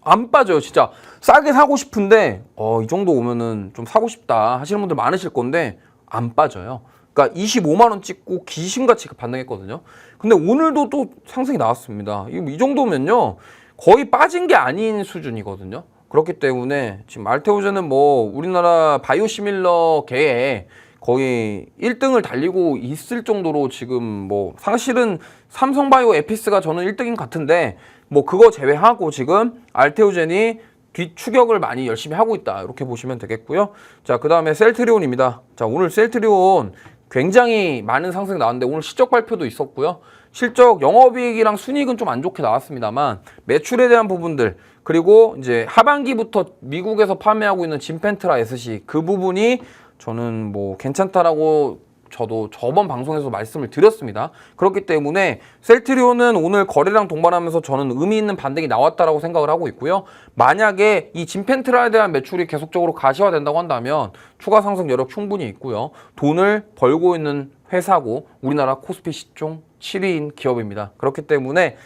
안 빠져요. 진짜 싸게 사고 싶은데 이 정도 오면은 좀 사고 싶다 하시는 분들 많으실 건데 안 빠져요. 그러니까 25만 원 찍고 귀신같이 반등했거든요. 근데 오늘도 또 상승이 나왔습니다. 이 정도면요 거의 빠진 게 아닌 수준이거든요. 그렇기 때문에 지금 알테오젠은 뭐 우리나라 바이오시밀러계에 거의 1등을 달리고 있을 정도로 지금 뭐 사실은 삼성바이오 에피스가 저는 1등인 같은데 뭐 그거 제외하고 지금 알테오젠이 뒤추격을 많이 열심히 하고 있다. 이렇게 보시면 되겠고요. 자, 그 다음에 셀트리온입니다. 자, 오늘 셀트리온 굉장히 많은 상승이 나왔는데 오늘 실적 발표도 있었고요. 실적 영업이익이랑 순이익은 좀 안 좋게 나왔습니다만 매출에 대한 부분들 그리고 이제 하반기부터 미국에서 판매하고 있는 진펜트라 SC 그 부분이 저는 뭐 괜찮다라고 저도 저번 방송에서 말씀을 드렸습니다. 그렇기 때문에 셀트리온은 오늘 거래량 동반하면서 저는 의미 있는 반등이 나왔다라고 생각을 하고 있고요. 만약에 이 진펜트라에 대한 매출이 계속적으로 가시화된다고 한다면 추가 상승 여력 충분히 있고요. 돈을 벌고 있는 회사고 우리나라 코스피 시총 7위인 기업입니다. 그렇기 때문에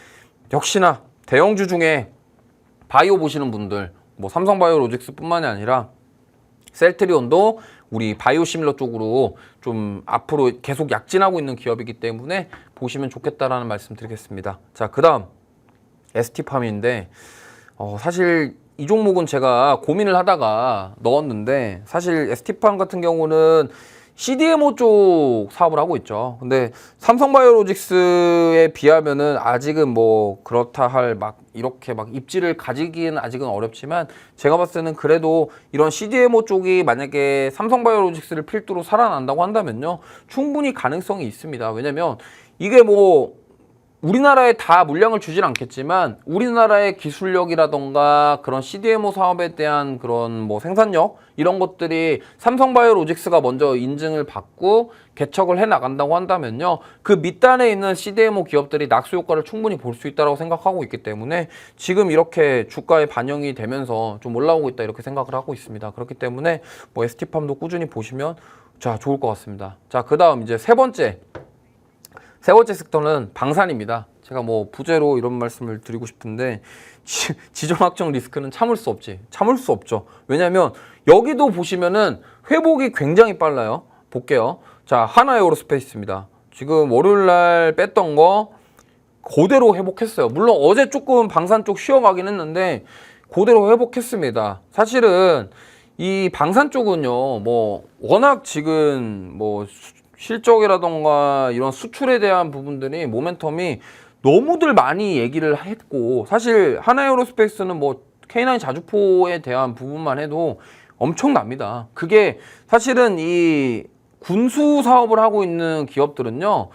역시나 대형주 중에 바이오 보시는 분들 뭐 삼성바이오로직스뿐만이 아니라 셀트리온도 우리 바이오시밀러 쪽으로 좀 앞으로 계속 약진하고 있는 기업이기 때문에 보시면 좋겠다라는 말씀 드리겠습니다. 자, 그 다음 ST팜인데 사실 이 종목은 제가 고민을 하다가 넣었는데 사실 ST팜 같은 경우는 CDMO 쪽 사업을 하고 있죠. 근데 삼성바이오로직스에 비하면은 아직은 뭐 그렇다 할 이렇게 입지를 가지기는 아직은 어렵지만 제가 봤을 때는 그래도 이런 CDMO 쪽이 만약에 삼성바이오로직스를 필두로 살아난다고 한다면요. 충분히 가능성이 있습니다. 왜냐면 이게 뭐 우리나라에 다 물량을 주진 않겠지만 우리나라의 기술력이라던가 그런 CDMO 사업에 대한 그런 뭐 생산력 이런 것들이 삼성바이오로직스가 먼저 인증을 받고 개척을 해 나간다고 한다면요. 그 밑단에 있는 CDMO 기업들이 낙수 효과를 충분히 볼 수 있다고 생각하고 있기 때문에 지금 이렇게 주가에 반영이 되면서 좀 올라오고 있다 이렇게 생각을 하고 있습니다. 그렇기 때문에 뭐 ST팜도 꾸준히 보시면 자 좋을 것 같습니다. 자, 그다음 이제 세 번째 섹터는 방산입니다. 제가 뭐 부제로 이런 말씀을 드리고 싶은데 지정 확정 리스크는 참을 수 없죠. 왜냐하면 여기도 보시면은 회복이 굉장히 빨라요. 볼게요. 자, 하나에어로스페이스입니다. 지금 월요일날 뺐던 거 그대로 회복했어요. 물론 어제 조금 방산 쪽 쉬어가긴 했는데 그대로 회복했습니다. 사실은 이 방산 쪽은요, 뭐 워낙 지금 뭐 실적이라던가 이런 수출에 대한 부분들이 모멘텀이 너무들 많이 얘기를 했고 사실 하나에어로스페이스는 뭐 K9 자주포에 대한 부분만 해도 엄청납니다. 그게 사실은 이 군수 사업을 하고 있는 기업들은요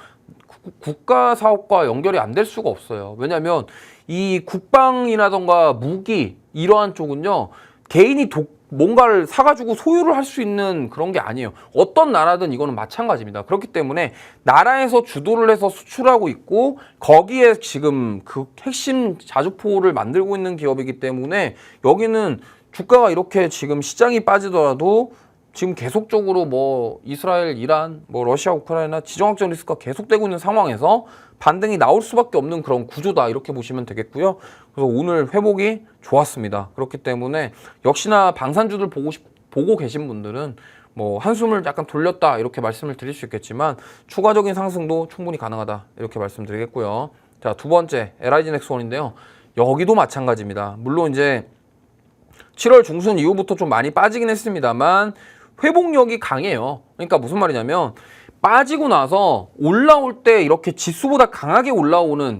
국가 사업과 연결이 안 될 수가 없어요. 왜냐하면 이 국방이라던가 무기 이러한 쪽은요 개인이 뭔가를 사가지고 소유를 할 수 있는 그런 게 아니에요. 어떤 나라든 이거는 마찬가지입니다. 그렇기 때문에 나라에서 주도를 해서 수출하고 있고 거기에 지금 그 핵심 자주포를 만들고 있는 기업이기 때문에 여기는 주가가 이렇게 지금 시장이 빠지더라도 지금 계속적으로 뭐 이스라엘, 이란, 뭐 러시아, 우크라이나 지정학적 리스크가 계속되고 있는 상황에서 반등이 나올 수밖에 없는 그런 구조다 이렇게 보시면 되겠고요. 그래서 오늘 회복이 좋았습니다. 그렇기 때문에 역시나 방산주들 보고 계신 분들은 뭐 한숨을 약간 돌렸다 이렇게 말씀을 드릴 수 있겠지만 추가적인 상승도 충분히 가능하다 이렇게 말씀드리겠고요. 자, 두 번째 LIG 넥스원인데요. 여기도 마찬가지입니다. 물론 이제 7월 중순 이후부터 좀 많이 빠지긴 했습니다만 회복력이 강해요. 그러니까 무슨 말이냐면 빠지고 나서 올라올 때 이렇게 지수보다 강하게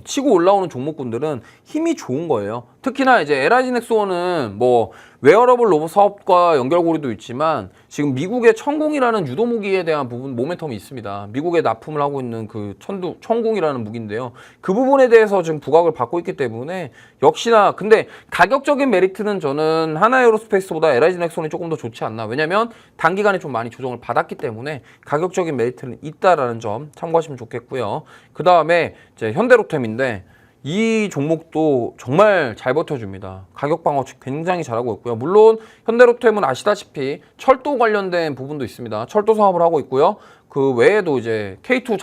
치고 올라오는 종목군들은 힘이 좋은 거예요. 특히나 이제 LIG 넥스원은 뭐 웨어러블 로봇 사업과 연결고리도 있지만 지금 미국의 천공이라는 유도 무기에 대한 부분 모멘텀이 있습니다. 미국에 납품을 하고 있는 그 천공이라는 무기인데요. 그 부분에 대해서 지금 부각을 받고 있기 때문에 역시나 근데 가격적인 메리트는 저는 하나에어로스페이스보다 LIG 넥스원이 조금 더 좋지 않나. 왜냐면 단기간에 좀 많이 조정을 받았기 때문에 가격적인 메리트는 있다라는 점 참고하시면 좋겠고요. 그 다음에 이제 현대로템인데 이 종목도 정말 잘 버텨줍니다. 가격 방어 굉장히 잘하고 있고요. 물론 현대로템은 아시다시피 철도 관련된 부분도 있습니다. 철도 사업을 하고 있고요. 그 외에도 이제 K2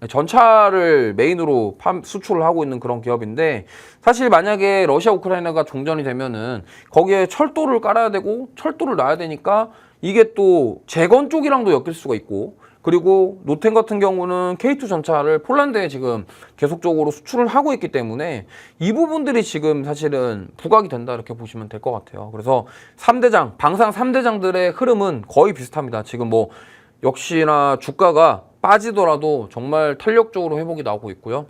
전차를 메인으로 수출을 하고 있는 그런 기업인데 사실 만약에 러시아 우크라이나가 종전이 되면은 거기에 철도를 깔아야 되고 철도를 놔야 되니까 이게 또 재건 쪽이랑도 엮일 수가 있고 그리고 노템 같은 경우는 K2 전차를 폴란드에 지금 계속적으로 수출을 하고 있기 때문에 이 부분들이 지금 사실은 부각이 된다 이렇게 보시면 될 것 같아요. 그래서 3대장, 방산 3대장들의 흐름은 거의 비슷합니다. 지금 뭐 역시나 주가가 빠지더라도 정말 탄력적으로 회복이 나오고 있고요.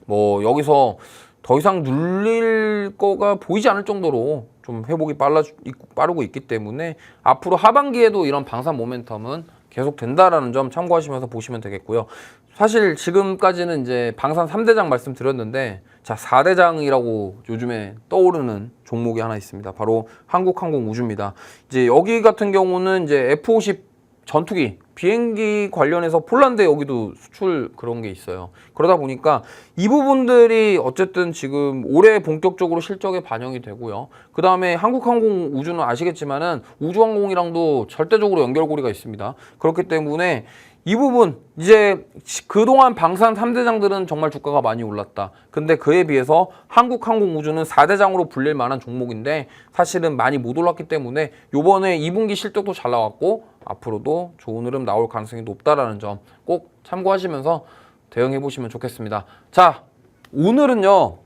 뭐 여기서 더 이상 눌릴 거가 보이지 않을 정도로 좀 회복이 빠르고 있기 때문에 앞으로 하반기에도 이런 방산 모멘텀은 계속 된다라는 점 참고하시면서 보시면 되겠고요. 사실 지금까지는 이제 방산 3대장 말씀드렸는데 자 4대장이라고 요즘에 떠오르는 종목이 하나 있습니다. 바로 한국항공우주입니다. 이제 여기 같은 경우는 이제 F-50 전투기 비행기 관련해서 폴란드에 여기도 수출 그런 게 있어요. 그러다 보니까 이 부분들이 어쨌든 지금 올해 본격적으로 실적에 반영이 되고요. 그 다음에 한국항공우주는 아시겠지만은 우주항공이랑도 절대적으로 연결고리가 있습니다. 그렇기 때문에 이 부분 이제 그동안 방산 3대장들은 정말 주가가 많이 올랐다. 근데 그에 비해서 한국항공우주는 4대장으로 불릴 만한 종목인데 사실은 많이 못 올랐기 때문에 요번에 2분기 실적도 잘 나왔고 앞으로도 좋은 흐름 나올 가능성이 높다라는 점 꼭 참고하시면서 대응해 보시면 좋겠습니다. 자, 오늘은요.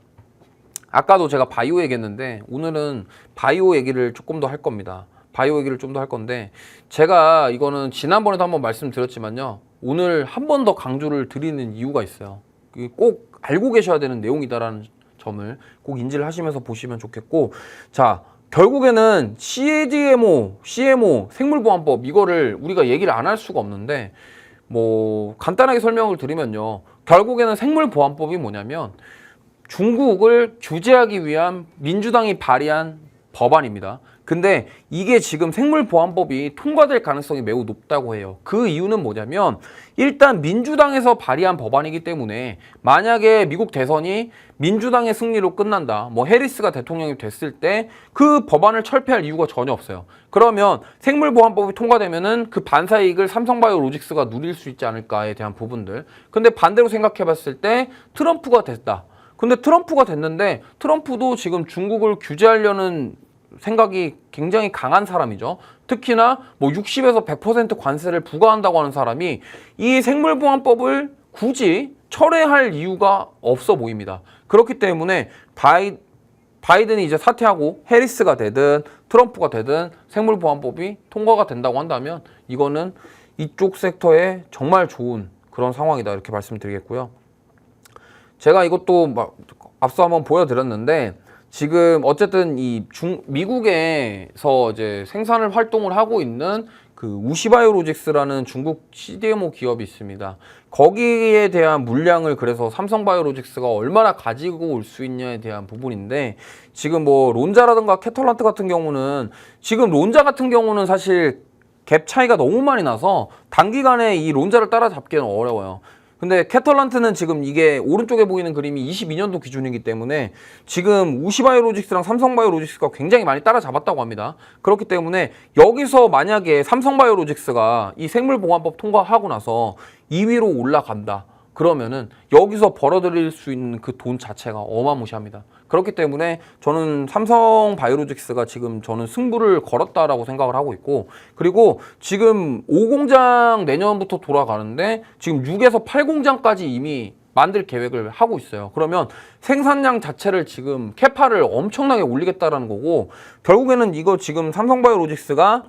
아까도 제가 바이오 얘기했는데 오늘은 바이오 얘기를 조금 더 할 겁니다. 바이오 얘기를 좀 더 할 건데 제가 이거는 지난번에도 한번 말씀드렸지만요. 오늘 한 번 더 강조를 드리는 이유가 있어요. 꼭 알고 계셔야 되는 내용이다라는 점을 꼭 인지를 하시면서 보시면 좋겠고 자 결국에는 CMO, 생물보안법 이거를 우리가 얘기를 안 할 수가 없는데 뭐 간단하게 설명을 드리면요. 결국에는 생물보안법이 뭐냐면 중국을 규제하기 위한 민주당이 발의한 법안입니다. 근데 이게 지금 생물보안법이 통과될 가능성이 매우 높다고 해요. 그 이유는 뭐냐면 일단 민주당에서 발의한 법안이기 때문에 만약에 미국 대선이 민주당의 승리로 끝난다. 뭐 해리스가 대통령이 됐을 때 그 법안을 철폐할 이유가 전혀 없어요. 그러면 생물보안법이 통과되면은 그 반사이익을 삼성바이오로직스가 누릴 수 있지 않을까에 대한 부분들. 근데 반대로 생각해 봤을 때 트럼프가 됐다. 근데 트럼프가 됐는데 트럼프도 지금 중국을 규제하려는 생각이 굉장히 강한 사람이죠. 특히나 뭐 60에서 100% 관세를 부과한다고 하는 사람이 이 생물보안법을 굳이 철회할 이유가 없어 보입니다. 그렇기 때문에 바이든이 이제 사퇴하고 해리스가 되든 트럼프가 되든 생물보안법이 통과가 된다고 한다면 이거는 이쪽 섹터에 정말 좋은 그런 상황이다 이렇게 말씀드리겠고요. 제가 이것도 앞서 한번 보여드렸는데 지금 어쨌든 미국에서 이제 생산을 활동을 하고 있는 그 우시바이오로직스라는 중국 CDMO 기업이 있습니다. 거기에 대한 물량을 그래서 삼성바이오로직스가 얼마나 가지고 올 수 있냐에 대한 부분인데 지금 뭐 론자라든가 캐털란트 같은 경우는 지금 론자 같은 경우는 사실 갭 차이가 너무 많이 나서 단기간에 이 론자를 따라잡기는 어려워요. 근데 캐털란트는 지금 이게 오른쪽에 보이는 그림이 22년도 기준이기 때문에 지금 우시바이오로직스랑 삼성바이오로직스가 굉장히 많이 따라잡았다고 합니다. 그렇기 때문에 여기서 만약에 삼성바이오로직스가 이 생물보안법 통과하고 나서 2위로 올라간다. 그러면은 여기서 벌어들일 수 있는 그 돈 자체가 어마무시합니다. 그렇기 때문에 저는 삼성바이오로직스가 지금 저는 승부를 걸었다라고 생각을 하고 있고 그리고 지금 5공장 내년부터 돌아가는데 지금 6에서 8공장까지 이미 만들 계획을 하고 있어요. 그러면 생산량 자체를 지금 캐파를 엄청나게 올리겠다라는 거고, 결국에는 이거 지금 삼성바이오로직스가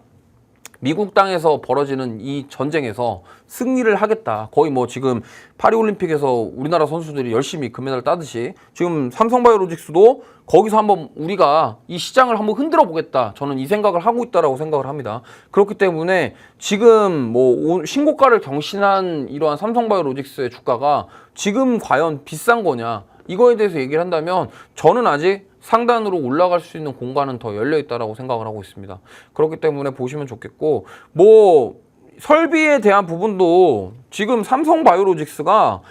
미국 땅에서 벌어지는 이 전쟁에서 승리를 하겠다. 거의 뭐 지금 파리올림픽에서 우리나라 선수들이 열심히 금메달 따듯이 지금 삼성바이오로직스도 거기서 한번 우리가 이 시장을 한번 흔들어 보겠다. 저는 이 생각을 하고 있다라고 생각을 합니다. 그렇기 때문에 지금 뭐 신고가를 경신한 이러한 삼성바이오로직스의 주가가 지금 과연 비싼 거냐, 이거에 대해서 얘기를 한다면 저는 아직 상단으로 올라갈 수 있는 공간은 더 열려 있다라고 생각을 하고 있습니다. 그렇기 때문에 보시면 좋겠고, 뭐 설비에 대한 부분도 지금 삼성바이오로직스가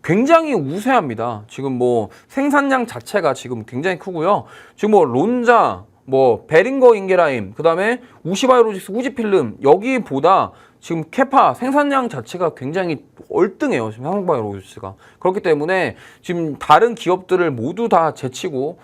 굉장히 우세합니다. 지금 뭐 생산량 자체가 지금 굉장히 크고요. 지금 뭐 론자, 뭐 베링거 인게라임, 그 다음에 우시바이오로직스, 후지필름, 여기보다 지금 캐파 생산량 자체가 굉장히 월등해요. 지금 삼성바이오로직스가. 그렇기 때문에 지금 다른 기업들을 모두 다 제치고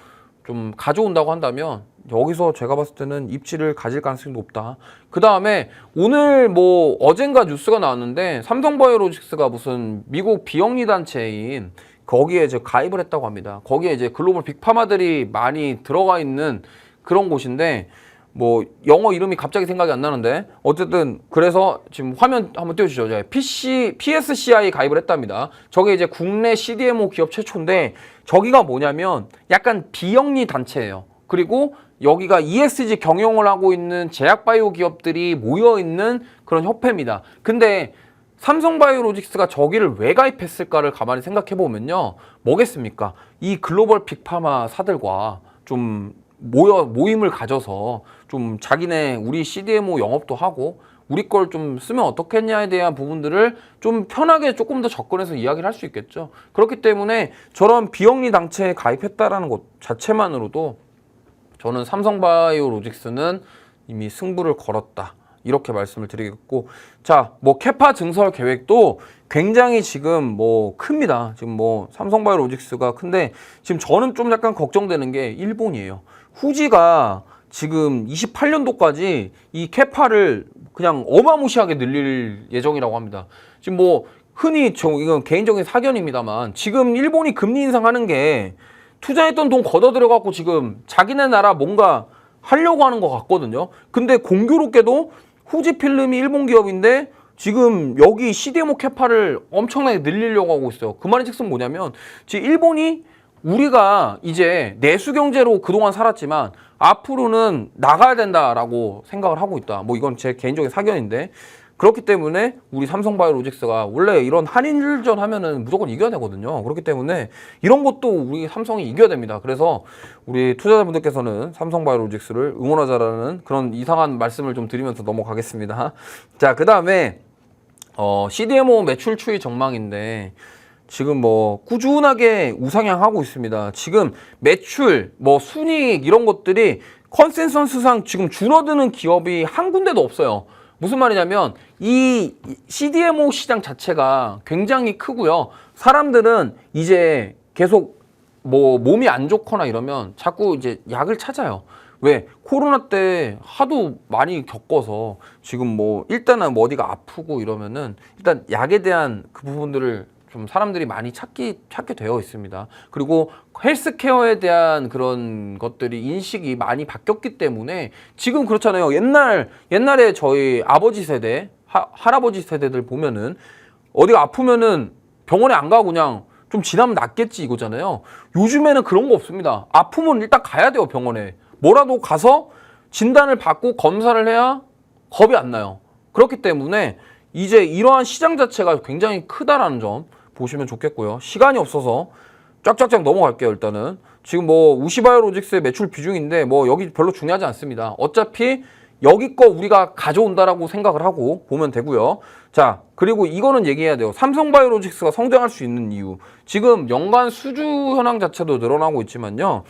좀 가져온다고 한다면 여기서 제가 봤을 때는 입지를 가질 가능성이 높다. 그 다음에 오늘 뭐 어젠가 뉴스가 나왔는데 삼성바이오로직스가 무슨 미국 비영리 단체인 거기에 이제 가입을 했다고 합니다. 거기에 이제 글로벌 빅파마들이 많이 들어가 있는 그런 곳인데, 뭐 영어 이름이 갑자기 생각이 안 나는데 어쨌든 그래서 지금 화면 한번 띄워주시죠. PSCI 가입을 했답니다. 저게 이제 국내 CDMO 기업 최초인데, 저기가 뭐냐면 약간 비영리 단체예요. 그리고 여기가 ESG 경영을 하고 있는 제약바이오 기업들이 모여있는 그런 협회입니다. 근데 삼성바이오로직스가 저기를 왜 가입했을까를 가만히 생각해보면요, 뭐겠습니까? 이 글로벌 빅파마 사들과 좀 모임을 가져서 좀 자기네 우리 CDMO 영업도 하고 우리 걸 좀 쓰면 어떻겠냐에 대한 부분들을 좀 편하게 조금 더 접근해서 이야기를 할 수 있겠죠. 그렇기 때문에 저런 비영리 단체에 가입했다라는 것 자체만으로도 저는 삼성바이오로직스는 이미 승부를 걸었다, 이렇게 말씀을 드리겠고, 자, 뭐 캐파 증설 계획도 굉장히 지금 뭐 큽니다. 지금 뭐 삼성바이오로직스가 큰데 지금 저는 좀 약간 걱정되는 게 일본이에요. 후지가 지금 28년도까지 이 캐파를 그냥 어마무시하게 늘릴 예정이라고 합니다. 지금 뭐 흔히 이건 개인적인 사견입니다만 지금 일본이 금리 인상하는 게 투자했던 돈 걷어들여갖고 지금 자기네 나라 뭔가 하려고 하는 것 같거든요. 근데 공교롭게도 후지필름이 일본 기업인데 지금 여기 CDMO 캐파를 엄청나게 늘리려고 하고 있어요. 그 말의 즉슨 뭐냐면 지금 일본이 우리가 이제 내수 경제로 그동안 살았지만 앞으로는 나가야 된다라고 생각을 하고 있다. 뭐 이건 제 개인적인 사견인데, 그렇기 때문에 우리 삼성바이오로직스가 원래 이런 한일전 하면은 무조건 이겨야 되거든요. 그렇기 때문에 이런 것도 우리 삼성이 이겨야 됩니다. 그래서 우리 투자자분들께서는 삼성바이오로직스를 응원하자라는 그런 이상한 말씀을 좀 드리면서 넘어가겠습니다. 자, 그 다음에 CDMO 매출 추이 전망인데 지금 뭐 꾸준하게 우상향하고 있습니다. 지금 매출, 뭐 순이익 이런 것들이 컨센서스상 지금 줄어드는 기업이 한 군데도 없어요. 무슨 말이냐면 이 CDMO 시장 자체가 굉장히 크고요. 사람들은 이제 계속 뭐 몸이 안 좋거나 이러면 자꾸 이제 약을 찾아요. 왜? 코로나 때 하도 많이 겪어서 지금 뭐 일단은 뭐 어디가 아프고 이러면은 일단 약에 대한 그 부분들을 좀 사람들이 많이 찾게 되어 있습니다. 그리고 헬스케어에 대한 그런 것들이 인식이 많이 바뀌었기 때문에 지금 그렇잖아요. 옛날에 저희 아버지 세대, 할아버지 세대들 보면은 어디가 아프면은 병원에 안 가고 그냥 좀 지나면 낫겠지 이거잖아요. 요즘에는 그런 거 없습니다. 아프면 일단 가야 돼요, 병원에. 뭐라도 가서 진단을 받고 검사를 해야 겁이 안 나요. 그렇기 때문에 이제 이러한 시장 자체가 굉장히 크다라는 점 보시면 좋겠고요. 시간이 없어서 쫙쫙쫙 넘어갈게요. 일단은 지금 뭐 우시바이오로직스의 매출 비중인데 뭐 여기 별로 중요하지 않습니다. 어차피 여기 거 우리가 가져온다라고 생각을 하고 보면 되고요. 자, 그리고 이거는 얘기해야 돼요. 삼성바이오로직스가 성장할 수 있는 이유, 지금 연간 수주 현황 자체도 늘어나고 있지만요,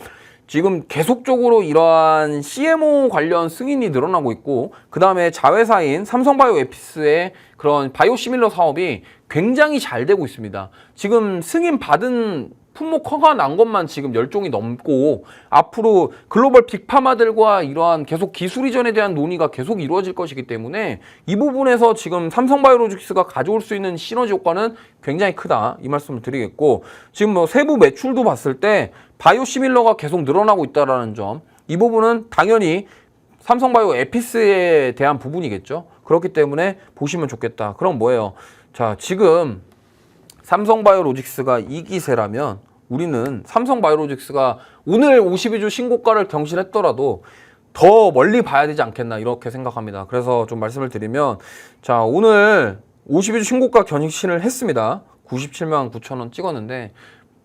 지금 계속적으로 이러한 CMO 관련 승인이 늘어나고 있고, 그 다음에 자회사인 삼성바이오에피스의 그런 바이오시밀러 사업이 굉장히 잘 되고 있습니다. 지금 승인 받은 품목 허가 난 것만 지금 10종이 넘고 앞으로 글로벌 빅파마들과 이러한 계속 기술 이전에 대한 논의가 계속 이루어질 것이기 때문에 이 부분에서 지금 삼성바이오로직스가 가져올 수 있는 시너지 효과는 굉장히 크다, 이 말씀을 드리겠고, 지금 뭐 세부 매출도 봤을 때 바이오시밀러가 계속 늘어나고 있다는 점, 이 부분은 당연히 삼성바이오 에피스에 대한 부분이겠죠. 그렇기 때문에 보시면 좋겠다. 그럼 뭐예요? 자, 지금 삼성바이오로직스가 이 기세라면 우리는 삼성바이오로직스가 오늘 52주 신고가를 경신했더라도 더 멀리 봐야 되지 않겠나, 이렇게 생각합니다. 그래서 좀 말씀을 드리면, 자, 오늘 52주 신고가 경신을 했습니다. 97만 9천 원 찍었는데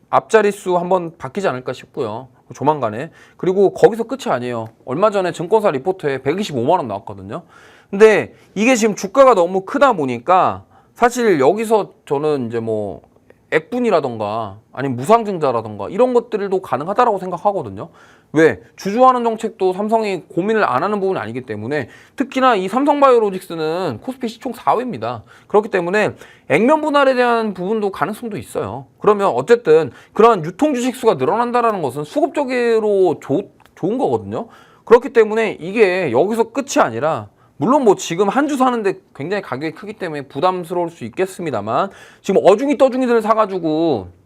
앞자릿수 한번 바뀌지 않을까 싶고요. 조만간에. 그리고 거기서 끝이 아니에요. 얼마 전에 증권사 리포트에 125만 원 나왔거든요. 근데 이게 지금 주가가 너무 크다 보니까 사실 여기서 저는 이제 뭐 액분이라던가 아니면 무상증자라던가 이런 것들도 가능하다라고 생각하거든요. 왜? 주주환원 정책도 삼성이 고민을 안 하는 부분이 아니기 때문에, 특히나 이 삼성바이오로직스는 코스피 시총 4위입니다. 그렇기 때문에 액면 분할에 대한 부분도 가능성도 있어요. 그러면 어쨌든 그런 유통 주식 수가 늘어난다는 것은 수급적으로 좋은 거거든요. 그렇기 때문에 이게 여기서 끝이 아니라, 물론 뭐 지금 한 주 사는데 굉장히 가격이 크기 때문에 부담스러울 수 있겠습니다만, 지금 어중이 떠중이들 사가지고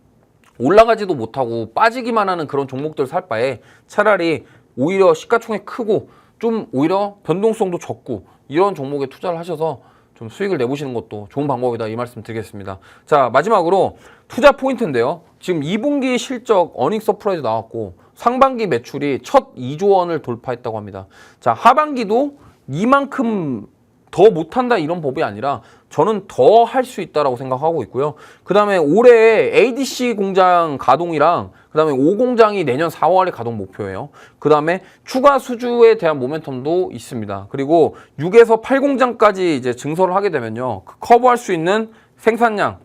올라가지도 못하고 빠지기만 하는 그런 종목들 살 바에 차라리 오히려 시가총액 크고 좀 오히려 변동성도 적고 이런 종목에 투자를 하셔서 좀 수익을 내보시는 것도 좋은 방법이다, 이 말씀 드리겠습니다. 자, 마지막으로 투자 포인트인데요. 지금 2분기 실적 어닝 서프라이즈 나왔고 상반기 매출이 첫 2조 원을 돌파했다고 합니다. 자, 하반기도 이만큼 더 못한다 이런 법이 아니라 저는 더 할 수 있다라고 생각하고 있고요. 그 다음에 올해 ADC 공장 가동이랑 그 다음에 5공장이 내년 4월에 가동 목표예요. 그 다음에 추가 수주에 대한 모멘텀도 있습니다. 그리고 6에서 8공장까지 이제 증설을 하게 되면요, 커버할 수 있는 생산량,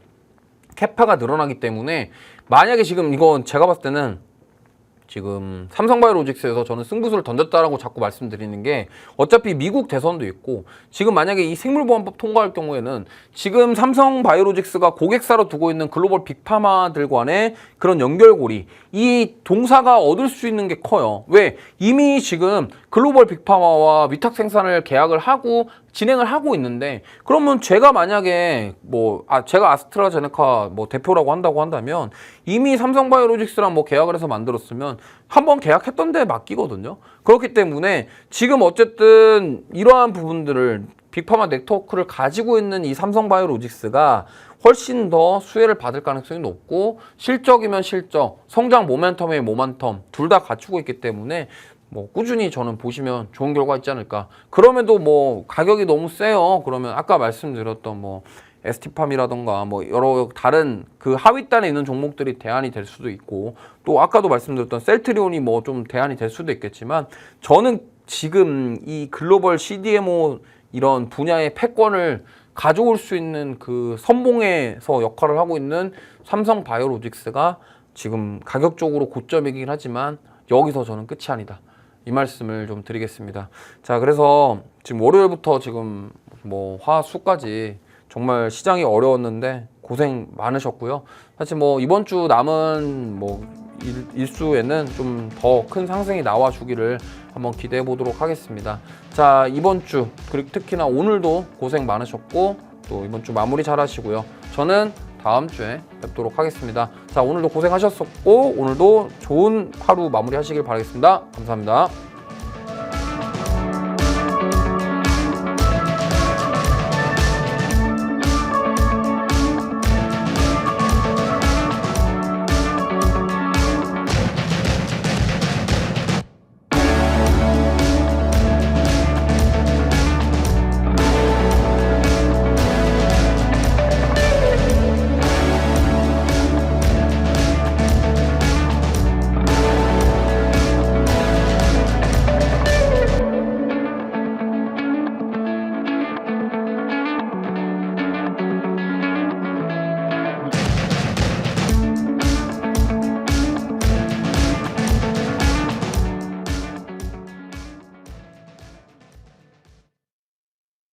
캐파가 늘어나기 때문에 만약에 지금 이건 제가 봤을 때는 지금 삼성바이오로직스에서 저는 승부수를 던졌다라고 자꾸 말씀드리는 게, 어차피 미국 대선도 있고 지금 만약에 이 생물보안법 통과할 경우에는 지금 삼성바이오로직스가 고객사로 두고 있는 글로벌 빅파마들 간의 그런 연결고리, 이 동사가 얻을 수 있는 게 커요. 왜? 이미 지금 글로벌 빅파마와 위탁 생산을 계약을 하고 진행을 하고 있는데, 그러면 제가 만약에 제가 아스트라제네카 대표라고 한다고 한다면 이미 삼성바이오로직스랑 계약을 해서 만들었으면 한번 계약했던 데 맡기거든요. 그렇기 때문에 지금 어쨌든 이러한 부분들을 빅파마 네트워크를 가지고 있는 이 삼성바이오로직스가 훨씬 더 수혜를 받을 가능성이 높고, 실적이면 실적, 성장 모멘텀의 모멘텀 둘 다 갖추고 있기 때문에 꾸준히 저는 보시면 좋은 결과 있지 않을까. 그럼에도 가격이 너무 세요. 그러면 아까 말씀드렸던 ST팜이라던가 여러 다른 그 하위단에 있는 종목들이 대안이 될 수도 있고, 또 아까도 말씀드렸던 셀트리온이 좀 대안이 될 수도 있겠지만, 저는 지금 이 글로벌 CDMO 이런 분야의 패권을 가져올 수 있는 그 선봉에서 역할을 하고 있는 삼성바이오로직스가 지금 가격적으로 고점이긴 하지만 여기서 저는 끝이 아니다, 이 말씀을 좀 드리겠습니다. 자, 그래서 지금 월요일부터 지금 화수까지 정말 시장이 어려웠는데 고생 많으셨고요. 사실 이번 주 남은 일수에는 좀 더 큰 상승이 나와 주기를 한번 기대해 보도록 하겠습니다. 자, 이번 주 그리고 특히나 오늘도 고생 많으셨고 또 이번 주 마무리 잘 하시고요. 저는 다음 주에 뵙도록 하겠습니다. 자, 오늘도 고생하셨었고 오늘도 좋은 하루 마무리 하시길 바라겠습니다. 감사합니다.